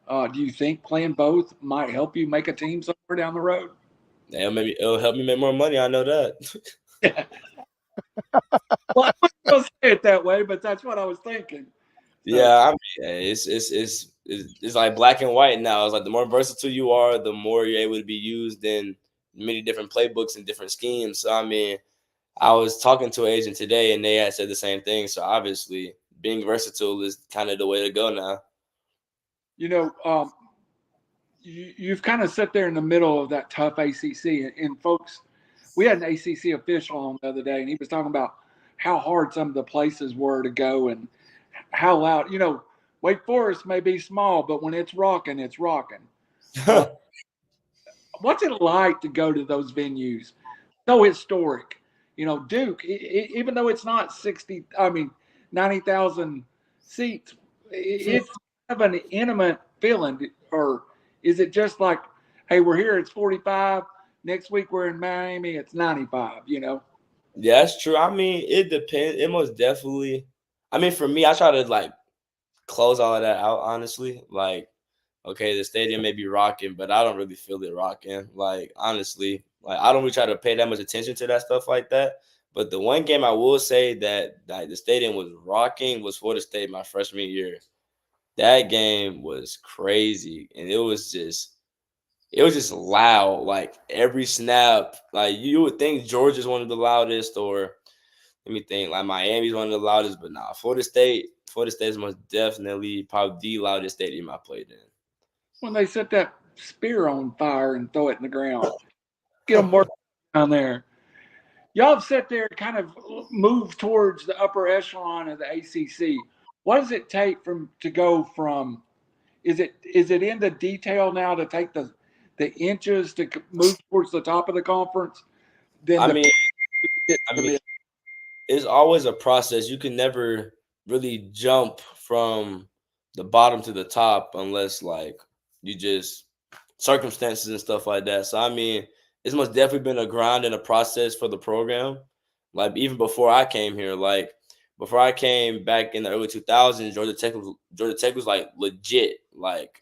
Do you think playing both might help you make a team somewhere down the road? It'll help me make more money. I know that. Well, I wasn't going to say it that way, but that's what I was thinking. So, Yeah, I mean, it's like black and white now. It's like the more versatile you are, the more you're able to be used in many different playbooks and different schemes. So I mean, I was talking to an agent today, and they had said the same thing. So obviously, being versatile is kind of the way to go now. you know, you've kind of sat there in the middle of that tough ACC, and folks, we had an ACC official on the other day, and he was talking about how hard some of the places were to go and how loud. Wake Forest may be small, but when it's rocking, it's rocking. What's it like to go to those venues? So historic. Duke, even though it's not 90,000 seats, it's kind of an intimate feeling. Or is it just like, hey, we're here, it's 45. Next week we're in Miami, it's 95, Yeah, that's true. I mean, it depends. It most definitely. I mean, for me, I try to like close all of that out. Honestly, like, okay, the stadium may be rocking, but I don't really feel it rocking. Like, honestly, like I don't really try to pay that much attention to that stuff like that. But the one game I will say that like the stadium was rocking was Florida State my freshman year. That game was crazy, and it was just loud. Like every snap, like you would think Georgia's one of the loudest, or let me think. Like Miami's one of the loudest, but nah, Florida State is most definitely probably the loudest stadium I played in. When they set that spear on fire and throw it in the ground, get them working down there. Y'all have sat there, kind of move towards the upper echelon of the ACC. What does it take to go from? Is it in the detail now to take the inches to move towards the top of the conference? Then I mean, it's always a process. You can never really jump from the bottom to the top unless like you just circumstances and stuff like that. So I mean, it's most definitely been a grind and a process for the program. Like even before I came here, like before I came back in the early 2000s, Georgia Tech was like legit, like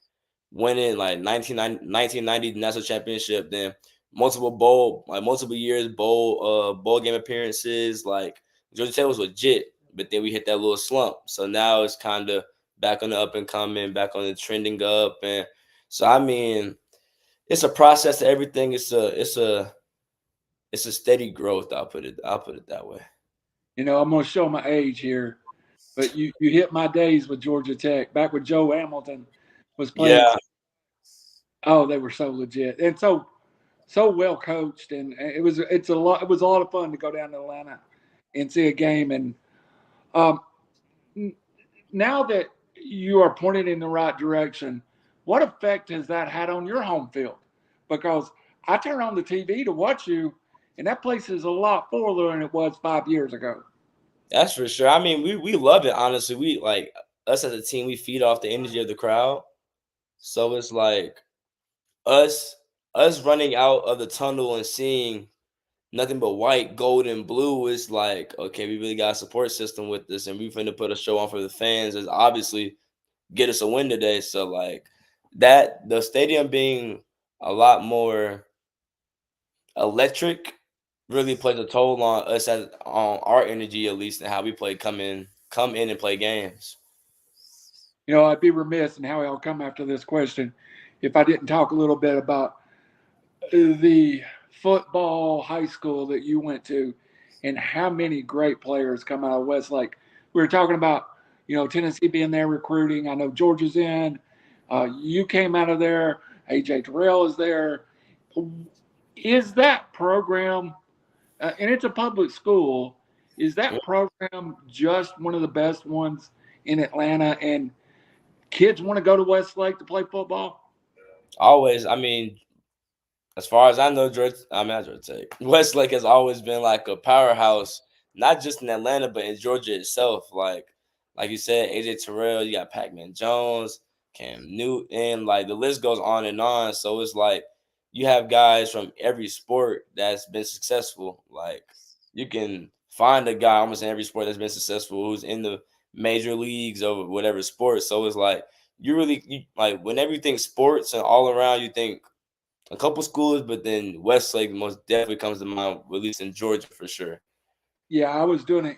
winning like 1990 national championship, then multiple years bowl game appearances. Like Georgia Tech was legit, but then we hit that little slump. So now it's kind of back on the up and coming, back on the trending up, and so I mean, it's a process to everything. It's a steady growth. I'll put it that way. You know, I'm gonna show my age here, but you hit my days with Georgia Tech back when Joe Hamilton was playing. Yeah. Oh, they were so legit and so well coached, and it was a lot of fun to go down to Atlanta and see a game. And now that you are pointed in the right direction, what effect has that had on your home field? Because I turn on the TV to watch you, and that place is a lot fuller than it was 5 years ago. That's for sure. I mean, we love it, honestly. We like us as a team, we feed off the energy of the crowd. So it's like us running out of the tunnel and seeing nothing but white, gold, and blue is like, okay, we really got a support system with this, and we finna put a show on for the fans. Is obviously get us a win today. So like that, the stadium being a lot more electric really plays a toll on us on our energy, at least, and how we come in and play games. You know, I'd be remiss in how I'll come after this question if I didn't talk a little bit about the football high school that you went to and how many great players come out of Westlake. We were talking about, you know, Tennessee being there recruiting. I know Georgia's in. You came out of there. AJ Terrell is there. Is that program, and it's a public school, is that program just one of the best ones in Atlanta, and kids want to go to Westlake to play football? Always. I mean, as far as I know, Westlake has always been like a powerhouse, not just in Atlanta, but in Georgia itself. Like you said, AJ Terrell, you got Pac-Man Jones, Cam Newton, like the list goes on and on. So it's like you have guys from every sport that's been successful. Like you can find a guy almost in every sport that's been successful who's in the major leagues or whatever sport. So it's like like when everything sports and all around, you think a couple schools, but then Westlake most definitely comes to mind, at least in Georgia for sure. Yeah, I was doing it,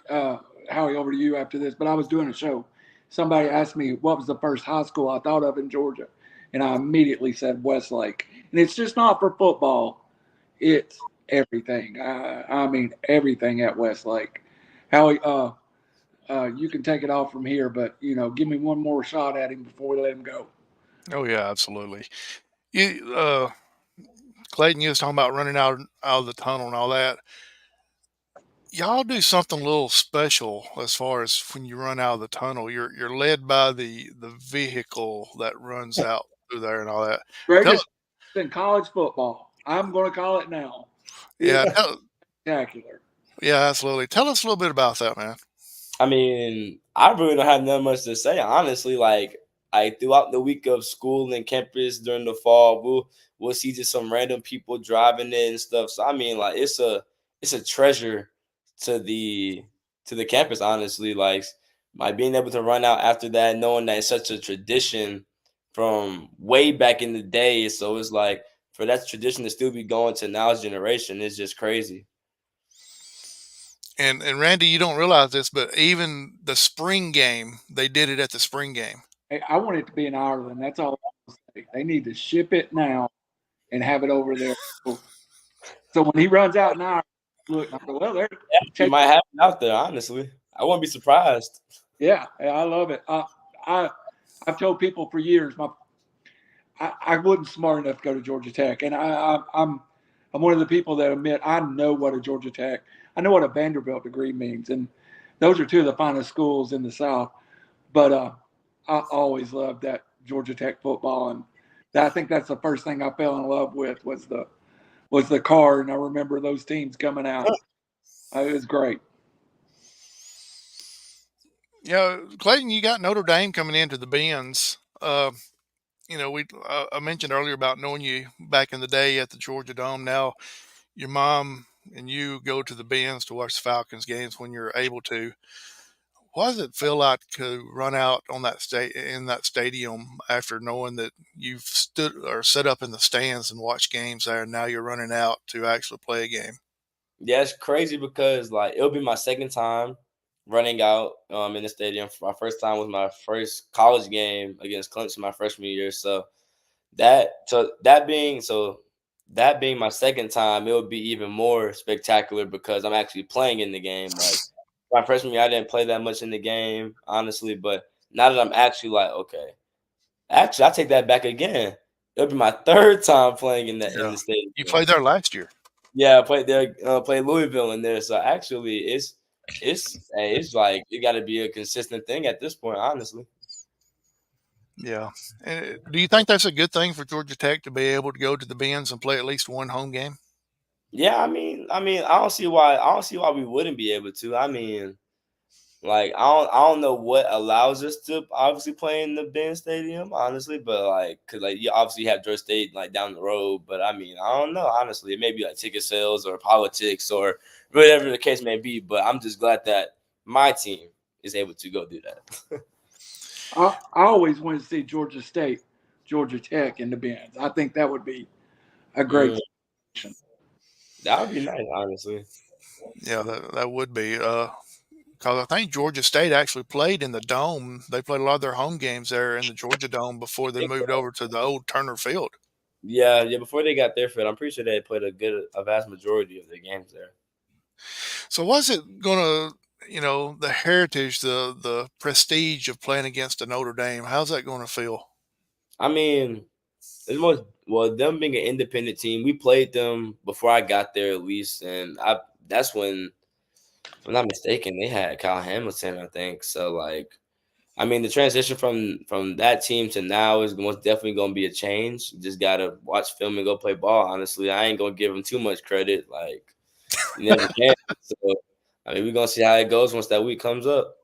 Howie, over to you after this, but I was doing a show. Somebody asked me what was the first high school I thought of in Georgia, and I immediately said Westlake. And it's just not for football; it's everything. I mean, everything at Westlake. Howie, you can take it off from here, but you know, give me one more shot at him before we let him go. Oh yeah, absolutely. You, Clayton, you was talking about running out of the tunnel and all that. Y'all do something a little special as far as when you run out of the tunnel. You're led by the vehicle that runs out through there and all that. Greatest in college football. I'm going to call it now. Yeah, Spectacular. yeah, absolutely. Tell us a little bit about that, man. I mean, I really don't have that much to say, honestly. Like, throughout the week of school and campus during the fall, we'll see just some random people driving it and stuff. So I mean, like, it's a treasure to the campus, honestly. Like being able to run out after that, knowing that it's such a tradition from way back in the day. So it's like for that tradition to still be going to now's generation is just crazy. And Randy, you don't realize this, but even the spring game, they did it at the spring game. Hey, I want it to be in Ireland. That's all I'm saying. They need to ship it now and have it over there. So when he runs out in Ireland, look, I go, well, there. You might have it out there, honestly. I wouldn't be surprised. Yeah, I love it. I've told people for years, I wasn't smart enough to go to Georgia Tech, and I'm one of the people that admit I know what a Georgia Tech, I know what a Vanderbilt degree means, and those are two of the finest schools in the South. But I always loved that Georgia Tech football, and I think that's the first thing I fell in love with was the card, and I remember those teams coming out. It was great. Yeah, Clayton, you got Notre Dame coming into the Benz. I mentioned earlier about knowing you back in the day at the Georgia Dome. Now, your mom and you go to the Benz to watch the Falcons games when you're able to. What does it feel like to run out on that in that stadium after knowing that you've stood or set up in the stands and watched games there, and now you're running out to actually play a game? Yeah, it's crazy because like it'll be my second time running out in the stadium. My first time was my first college game against Clemson my freshman year. That being my second time, it would be even more spectacular because I'm actually playing in the game. Like my freshman year, I didn't play that much in the game, honestly. But now that I'm actually like, okay, actually, I take that back again. It'll be my third time playing in Yeah, the stadium. you played there last year. Yeah, I played there, played Louisville in there. So actually, it's like it got to be a consistent thing at this point, honestly. Yeah. Do you think that's a good thing for Georgia Tech to be able to go to the Benz and play at least one home game? Yeah, I don't see why we wouldn't be able to. I mean, like I don't know what allows us to obviously play in the Ben Stadium, honestly, but like, cause like you obviously have Georgia State like down the road, but I mean, I don't know, honestly, it may be like ticket sales or politics or whatever the case may be. But I'm just glad that my team is able to go do that. I always wanted to see Georgia State, Georgia Tech in the Benz. I think that would be a great Mm, situation. that would be nice, honestly. Yeah, that would be. Because I think Georgia State actually played in the Dome. They played a lot of their home games there in the Georgia Dome before they moved over to the old Turner Field. Yeah. Before they got their fit, I'm pretty sure they played a vast majority of their games there. So was it gonna, the heritage, the prestige of playing against a Notre Dame? How's that going to feel? I mean, it's most well them being an independent team. We played them before I got there at least, and I that's when, if I'm not mistaken, they had Kyle Hamilton, I think. So like, I mean, the transition from that team to now is most definitely going to be a change. You just gotta watch film and go play ball. Honestly, I ain't gonna give them too much credit. Like, you never can. So I mean, we're gonna see how it goes once that week comes up.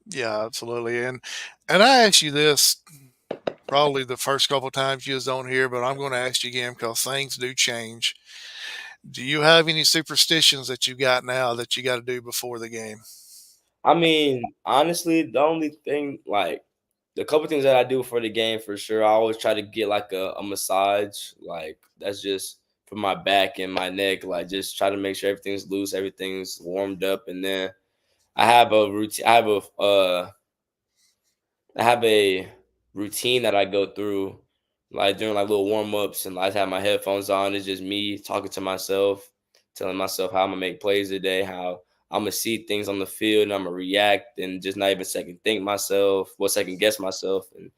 Yeah, absolutely. And I asked you this probably the first couple of times you was on here, but I'm going to ask you again because things do change. Do you have any superstitions that you got now that you got to do before the game? I mean, honestly, the only thing, like, the couple things that I do for the game for sure, I always try to get like a massage. Like, that's just for my back and my neck. Like, just try to make sure everything's loose, everything's warmed up. And then I have a routine. I have a routine that I go through, like during like little warm ups, and I just have my headphones on. It's just me talking to myself, telling myself how I'm gonna make plays today, how I'm gonna see things on the field, and I'm gonna react, and just not even second guess myself, and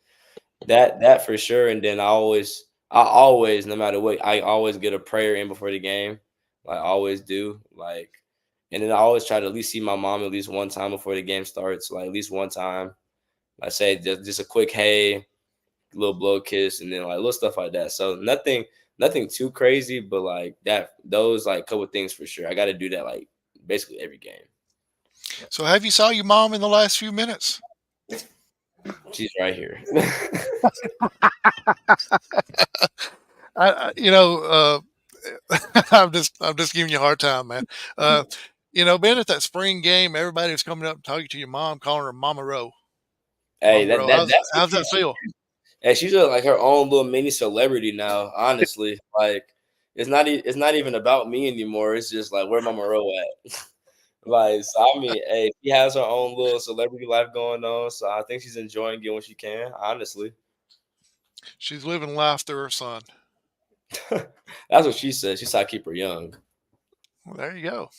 that for sure. And then I always, no matter what, I always get a prayer in before the game, like I always do, like. And then I always try to at least see my mom at least one time before the game starts, like at least one time. I say just a quick hey, little blow kiss, and then like little stuff like that. So nothing too crazy, but like that those like couple things for sure. I got to do that like basically every game. So have you saw your mom in the last few minutes? She's right here. I'm just giving you a hard time, man. Uh, being at that spring game, everybody was coming up and talking to your mom, calling her Mama Rowe. Hey, Mama Rowe. How's that feel? hey, she's like her own little mini celebrity now. Honestly, like it's not even about me anymore. It's just like where Mama Rowe at. Like, so I mean, hey, she has her own little celebrity life going on, so I think she's enjoying it when she can. Honestly, She's living life through her son. that's what she said. She said I keep her young. Well, there you go.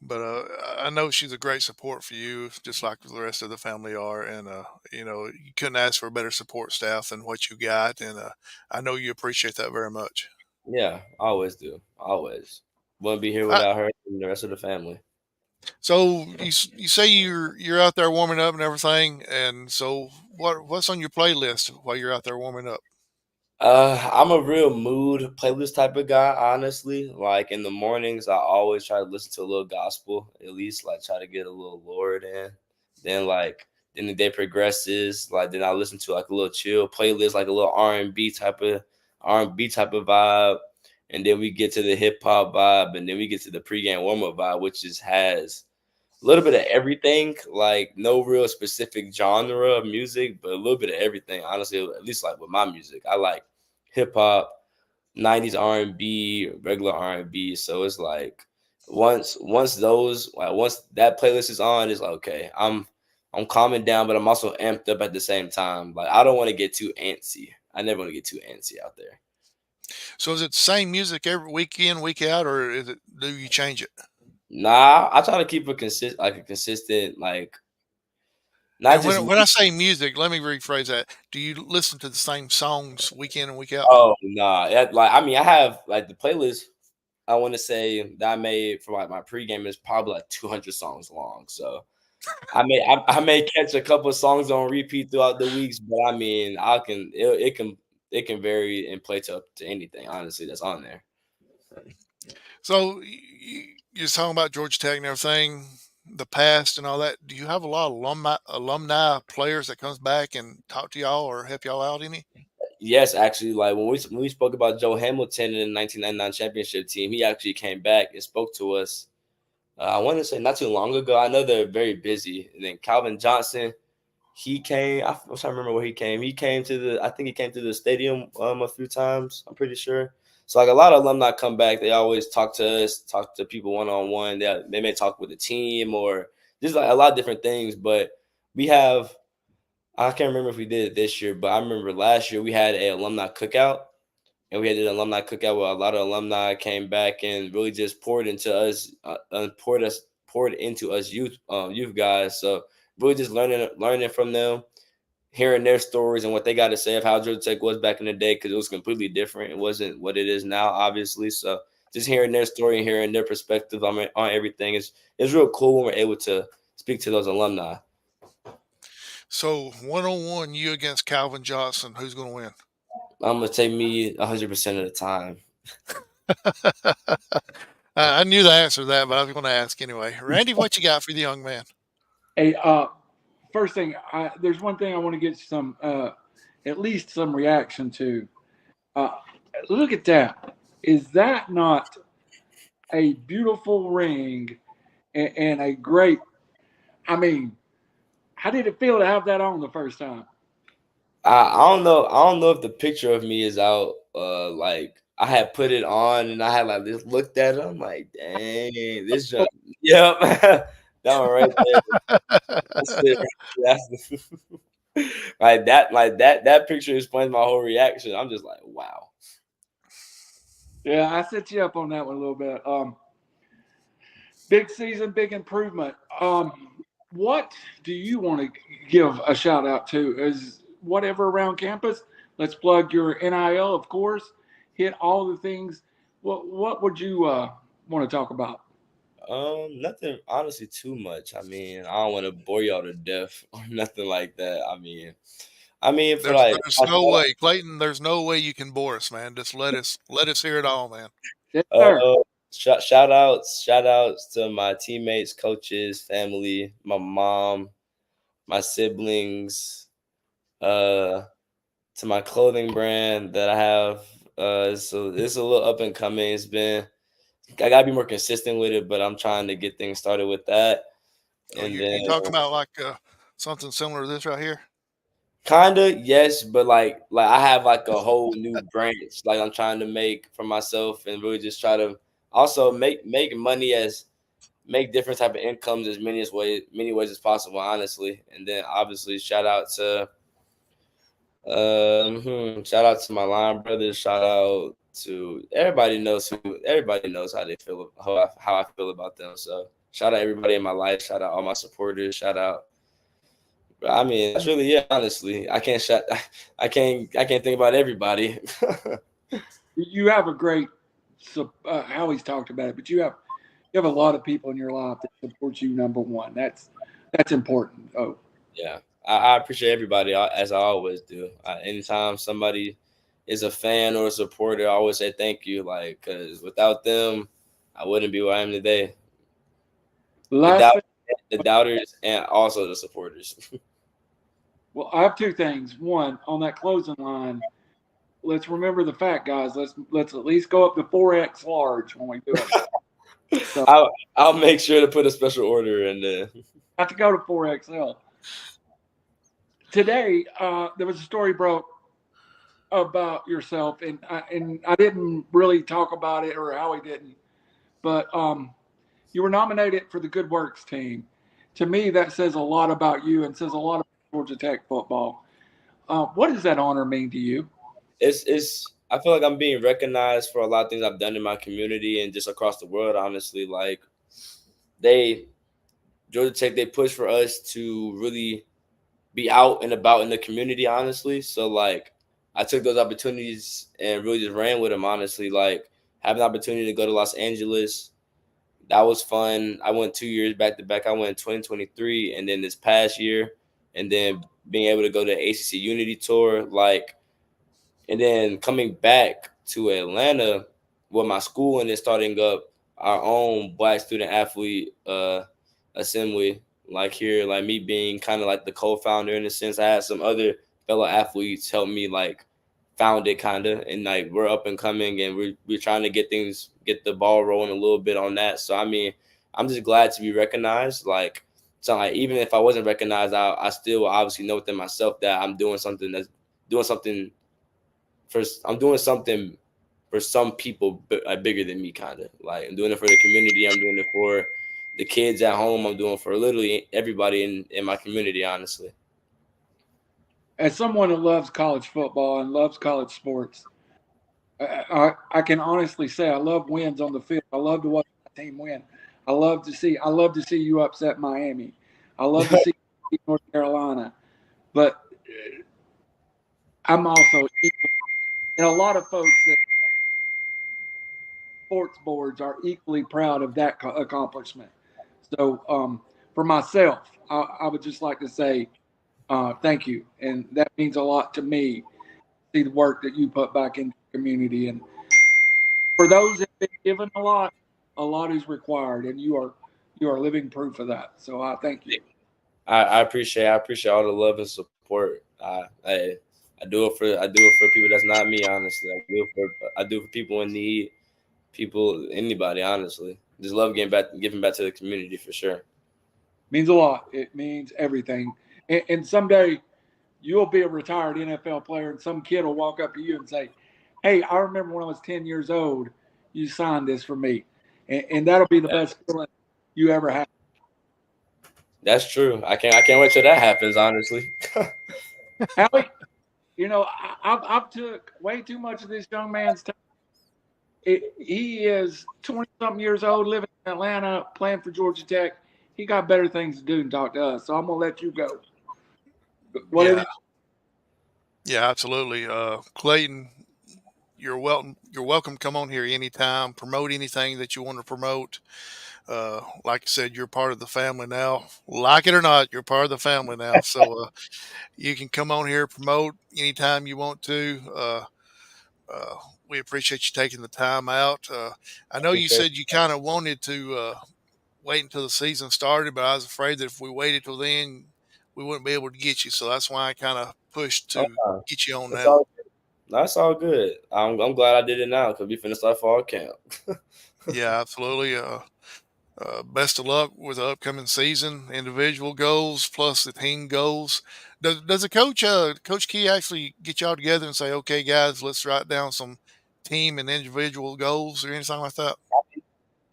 But I know she's a great support for you, just like the rest of the family are. And you couldn't ask for a better support staff than what you got. And I know you appreciate that very much. Yeah, I always do. Always. Wouldn't be here I, without her and the rest of the family. so you say you're out there warming up and everything, and so what's on your playlist while you're out there warming up? I'm a real mood playlist type of guy, honestly. Like in the mornings, I always try to listen to a little gospel, at least like try to get a little Lord in. Then then the day progresses, like then I listen to like a little chill playlist, like a little R&B type of vibe. And then we get to the hip hop vibe, and then we get to the pregame warm up vibe, which just has a little bit of everything, like no real specific genre of music, but a little bit of everything. Honestly, at least like with my music, I like hip hop, 90s R&B, regular R&B. So it's like once that playlist is on, it's like okay, I'm calming down, but I'm also amped up at the same time. Like I don't want to get too antsy. I never want to get too antsy out there. So is it the same music every week in, week out, or do you change it? Nah, I try to keep a consistent like not And just when I say music, let me rephrase that. Do you listen to the same songs week in and week out? oh nah. Like I mean, I have like the playlist. I want to say that I made for like my pregame is probably like 200 songs long. So I may catch a couple of songs on repeat throughout the weeks, but I mean it can vary and play to anything. Honestly, that's on there. So you're talking about Georgia Tech and everything, the past and all that. Do you have a lot of alumni players that comes back and talk to y'all or help y'all out any? Yes, actually, like when we spoke about Joe Hamilton in the 1999 championship team, he actually came back and spoke to us. I want to say not too long ago. I know they're very busy. And then Calvin Johnson, he came. I'm trying to remember where he came. He came to I think he came to the stadium a few times. I'm pretty sure. So like a lot of alumni come back. They always talk to us, talk to people one on one. They may talk with the team or just like a lot of different things. But we have. I can't remember if we did it this year, but I remember last year we had a alumni cookout, and we had an alumni cookout where a lot of alumni came back and really just poured into us youth guys. So really just learning from them, hearing their stories and what they got to say of how Georgia Tech was back in the day, because it was completely different. It wasn't what it is now, obviously. So just hearing their story and hearing their perspective on everything is real cool when we're able to speak to those alumni. So 1-on-1, you against Calvin Johnson, who's going to win? I'm gonna take me 100% of the time. I knew the answer to that, but I was going to ask anyway. Randy, what you got for the young man? Hey, first thing, there's one thing I want to get some, at least some reaction to. Look at that. Is that not a beautiful ring and a great? I mean, how did it feel to have that on the first time? I don't know. I don't know if the picture of me is out. Like I had put it on and I had like just looked at it. I'm like, dang, this junk. Yep, that one right there. That's it. That's like that. Like that picture explains my whole reaction. I'm just like, wow. Yeah, I set you up on that one a little bit. Big season, big improvement. What do you want to give a shout out to? Is whatever around campus? Let's plug your NIL, of course. Hit all the things. What would you want to talk about? Nothing honestly too much. I mean, I don't want to bore y'all to death or nothing like that. I mean for like There's no way, Clayton. There's no way you can bore us, man. Just let us hear it all, man. Yes, uh sir. shout outs to my teammates, coaches, family, my mom, my siblings, uh to my clothing brand that I have. So it's a little up and coming. I gotta be more consistent with it, but I'm trying to get things started with that. Oh, And you then talking about like something similar to this right here? kinda, yes, but like I have like a whole new branch like I'm trying to make for myself and really just try to also make money as make different type of incomes as many ways as possible, honestly. And then obviously shout out to my line brothers, shout out to everybody knows how they feel, how I feel about them. So shout out everybody in my life. Shout out all my supporters. Shout out. I mean, that's really it. Honestly, I can't think about everybody. You have a great. Howie's talked about it, but you have a lot of people in your life that support you. Number one, that's important. Oh, Yeah, I appreciate everybody as I always do. Anytime somebody is a fan or a supporter, I always say thank you. Like, cause without them, I wouldn't be where I am today. The doubters and also the supporters. Well, I have two things. One, on that closing line, let's remember the fact, guys. Let's at least go up to 4X large when we do it. So, I'll make sure to put a special order in there. Have to go to 4XL. Today, there was a story broke about yourself, and I didn't really talk about it, or Howie didn't, but you were nominated for the Good Works team. To me, that says a lot about you and says a lot about Georgia Tech football. What does that honor mean to you? I feel like I'm being recognized for a lot of things I've done in my community and just across the world. Honestly, like Georgia Tech, they push for us to really be out and about in the community. Honestly, so like I took those opportunities and really just ran with them. Honestly, like having the opportunity to go to Los Angeles, that was fun. I went 2 years back to back. I went in 2023 and then this past year, and then being able to go to the ACC Unity Tour, like. And then coming back to Atlanta with my school and then starting up our own Black student athlete assembly, like here, like me being kind of like the co-founder in a sense. I had some other fellow athletes help me like found it kind of, and like we're up and coming and we're trying to get the ball rolling a little bit on that. So I mean, I'm just glad to be recognized. Like, so like even if I wasn't recognized, I still obviously know within myself that I'm doing something for some people bigger than me, kind of. Like I'm doing it for the community. I'm doing it for the kids at home. I'm doing it for literally everybody in my community, honestly. As someone who loves college football and loves college sports, I can honestly say I love wins on the field. I love to watch my team win. I love to see you upset Miami. I love to see North Carolina. But I'm also and a lot of folks that sports boards are equally proud of that accomplishment. So for myself, I would just like to say thank you, and that means a lot to me. See the work that you put back into the community, and for those that have been given a lot is required, and you are living proof of that. So I thank you. I appreciate all the love and support. I do it for people that's not me, honestly. I do it for people in need, anybody, honestly. Just love giving back to the community for sure. Means a lot. It means everything. And someday you'll be a retired NFL player, and some kid will walk up to you and say, "Hey, I remember when I was 10 years old, you signed this for me," and that'll be the best feeling you ever had. That's true. I can't wait till that happens, honestly. Howie, I've took way too much of this young man's time. He is 20-something years old, living in Atlanta, playing for Georgia Tech. He got better things to do than talk to us. So I'm gonna let you go. Yeah, absolutely. Clayton, you're welcome. You're welcome. Come on here anytime. Promote anything that you want to promote. Like I said, you're part of the family now. Like it or not, you're part of the family now. So you can come on here, promote anytime you want to. We appreciate you taking the time out. I know you said you kind of wanted to wait until the season started, but I was afraid that if we waited till then, we wouldn't be able to get you. So that's why I kind of pushed to get you on now. That's all good. I'm glad I did it now because we finna start fall camp. Yeah, absolutely. Best of luck with the upcoming season, individual goals plus the team goals. Does the Coach Key actually get y'all together and say, okay, guys, let's write down some team and individual goals or anything like that?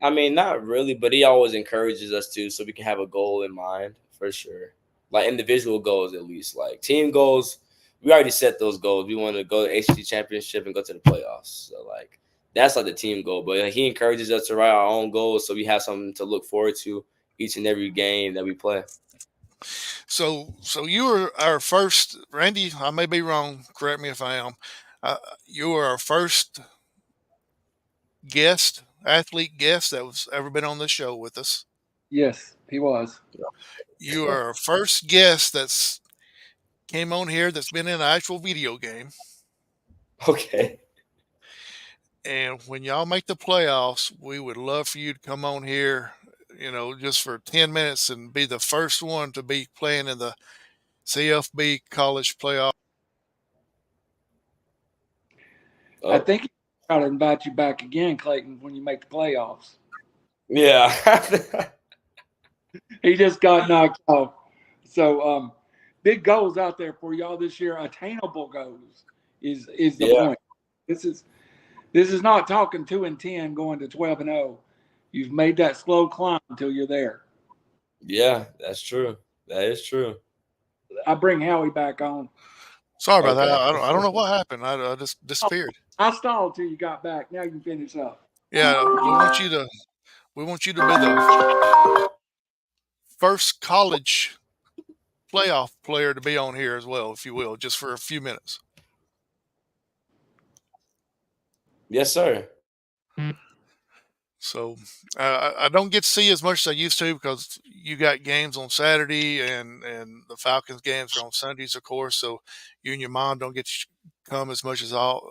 I mean, not really, but he always encourages us to, so we can have a goal in mind for sure. Like individual goals, at least. Like team goals, we already set those goals. We want to go to the ACC championship and go to the playoffs. So like that's like the team goal. But he encourages us to write our own goals so we have something to look forward to each and every game that we play. So you were our first, Randy. I may be wrong. Correct me if I am. You were our first athlete guest that was ever been on this show with us. Yes, he was. You are our first guest that's came on here that's been in an actual video game. Okay. And when y'all make the playoffs, we would love for you to come on here, just for 10 minutes and be the first one to be playing in the CFB college playoff. I think he's trying to invite you back again, Clayton, when you make the playoffs. Yeah. He just got knocked off. So big goals out there for y'all this year. Attainable goals is the point. This is not talking 2-10 going to 12-0. You've made that slow climb until you're there. Yeah, that's true. That is true. I bring Howie back on. Sorry about that. I don't know what happened. I just disappeared. I stalled till you got back. Now you can finish up. Yeah, we want you to be the first college playoff player to be on here as well, if you will, just for a few minutes. Yes, sir. So I don't get to see as much as I used to because you got games on Saturday and the Falcons games are on Sundays, of course. So you and your mom don't get to come as much as y'all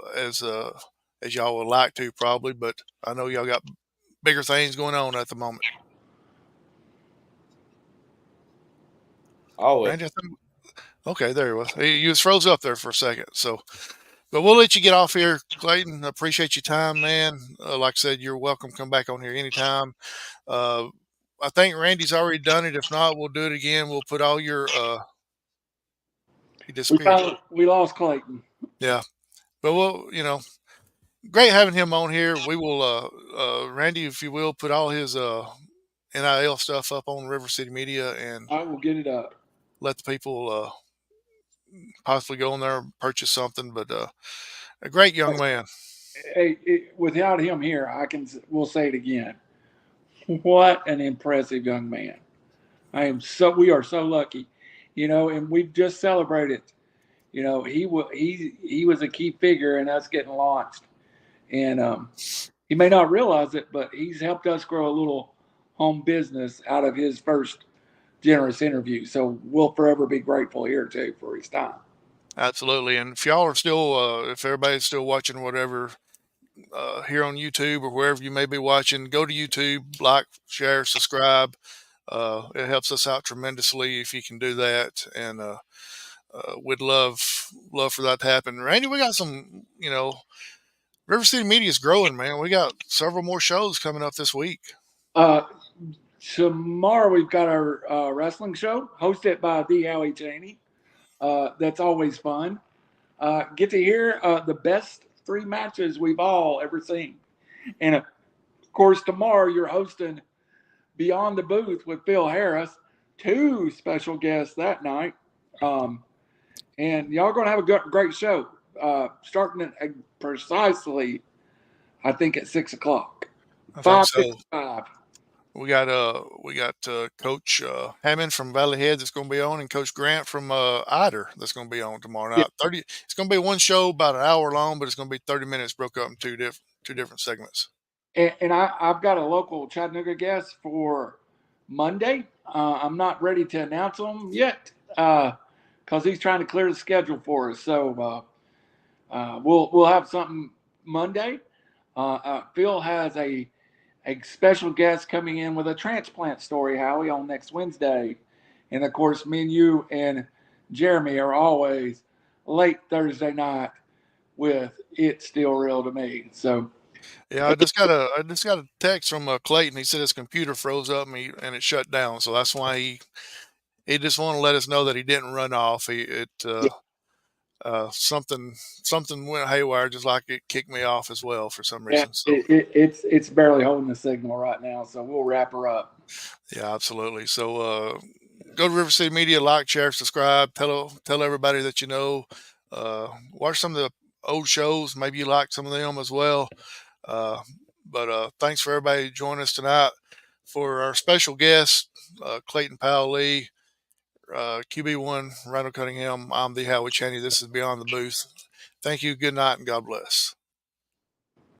would like to, probably. But I know y'all got bigger things going on at the moment. Always. Randy, okay, there he was. You was froze up there for a second. So, but we'll let you get off here, Clayton. I appreciate your time, man. Like I said, you're welcome. Come back on here anytime. I think Randy's already done it. If not, we'll do it again. We'll put all your he disappeared. We lost Clayton. Yeah. But we'll, great having him on here. We will Randy, if you will, put all his NIL stuff up on RiverCity-Media and I will get it up. Let the people possibly go in there and purchase something. But a great young man. Hey, without him here, we'll say it again. What an impressive young man. We are so lucky, and we've just celebrated. He was a key figure in us getting launched. And he may not realize it, but he's helped us grow a little home business out of his first generous interview. So we'll forever be grateful here too for his time. Absolutely. And if y'all are still, if everybody's still watching whatever here on YouTube or wherever you may be watching, go to YouTube, like, share, subscribe. It helps us out tremendously if you can do that. And we'd love for that to happen. Randy, we got some, RiverCity-Media is growing, man. We got several more shows coming up this week. Tomorrow we've got our wrestling show hosted by the Howie Chaney. That's always fun. Get to hear the best 3 matches we've all ever seen. And of course, tomorrow you're hosting Beyond the Booth with Phil Harris. 2 special guests that night. And y'all are going to have a great show. Starting at precisely, I think, at 6 o'clock. 5:55. We got Coach Hammond from Valley Head that's going to be on, and Coach Grant from Ider that's going to be on tomorrow night. Yeah. It's going to be one show about an hour long, but it's going to be 30 minutes broke up in two different segments. And I've got a local Chattanooga guest for Monday. I'm not ready to announce them yet because he's trying to clear the schedule for us. So we'll have something Monday. Phil has a special guest coming in with a transplant story, Howie, on next Wednesday. And, of course, me and you and Jeremy are always late Thursday night with It's Still Real to Me. So, yeah, I just got a text from Clayton. He said his computer froze up and it shut down. So that's why he just wanted to let us know that he didn't run off. Something went haywire, just like it kicked me off as well for some reason. Yeah, so it's barely holding the signal right now, so we'll wrap her up. Yeah, absolutely. So go to RiverCity-Media, like, share, subscribe, tell everybody that you know. Watch some of the old shows. Maybe you like some of them as well. But thanks for everybody joining us tonight. For our special guest, Clayton Powell, QB1, Randall Cunningham, I'm the Howie Chaney. This is Beyond the Booth. Thank you. Good night and God bless.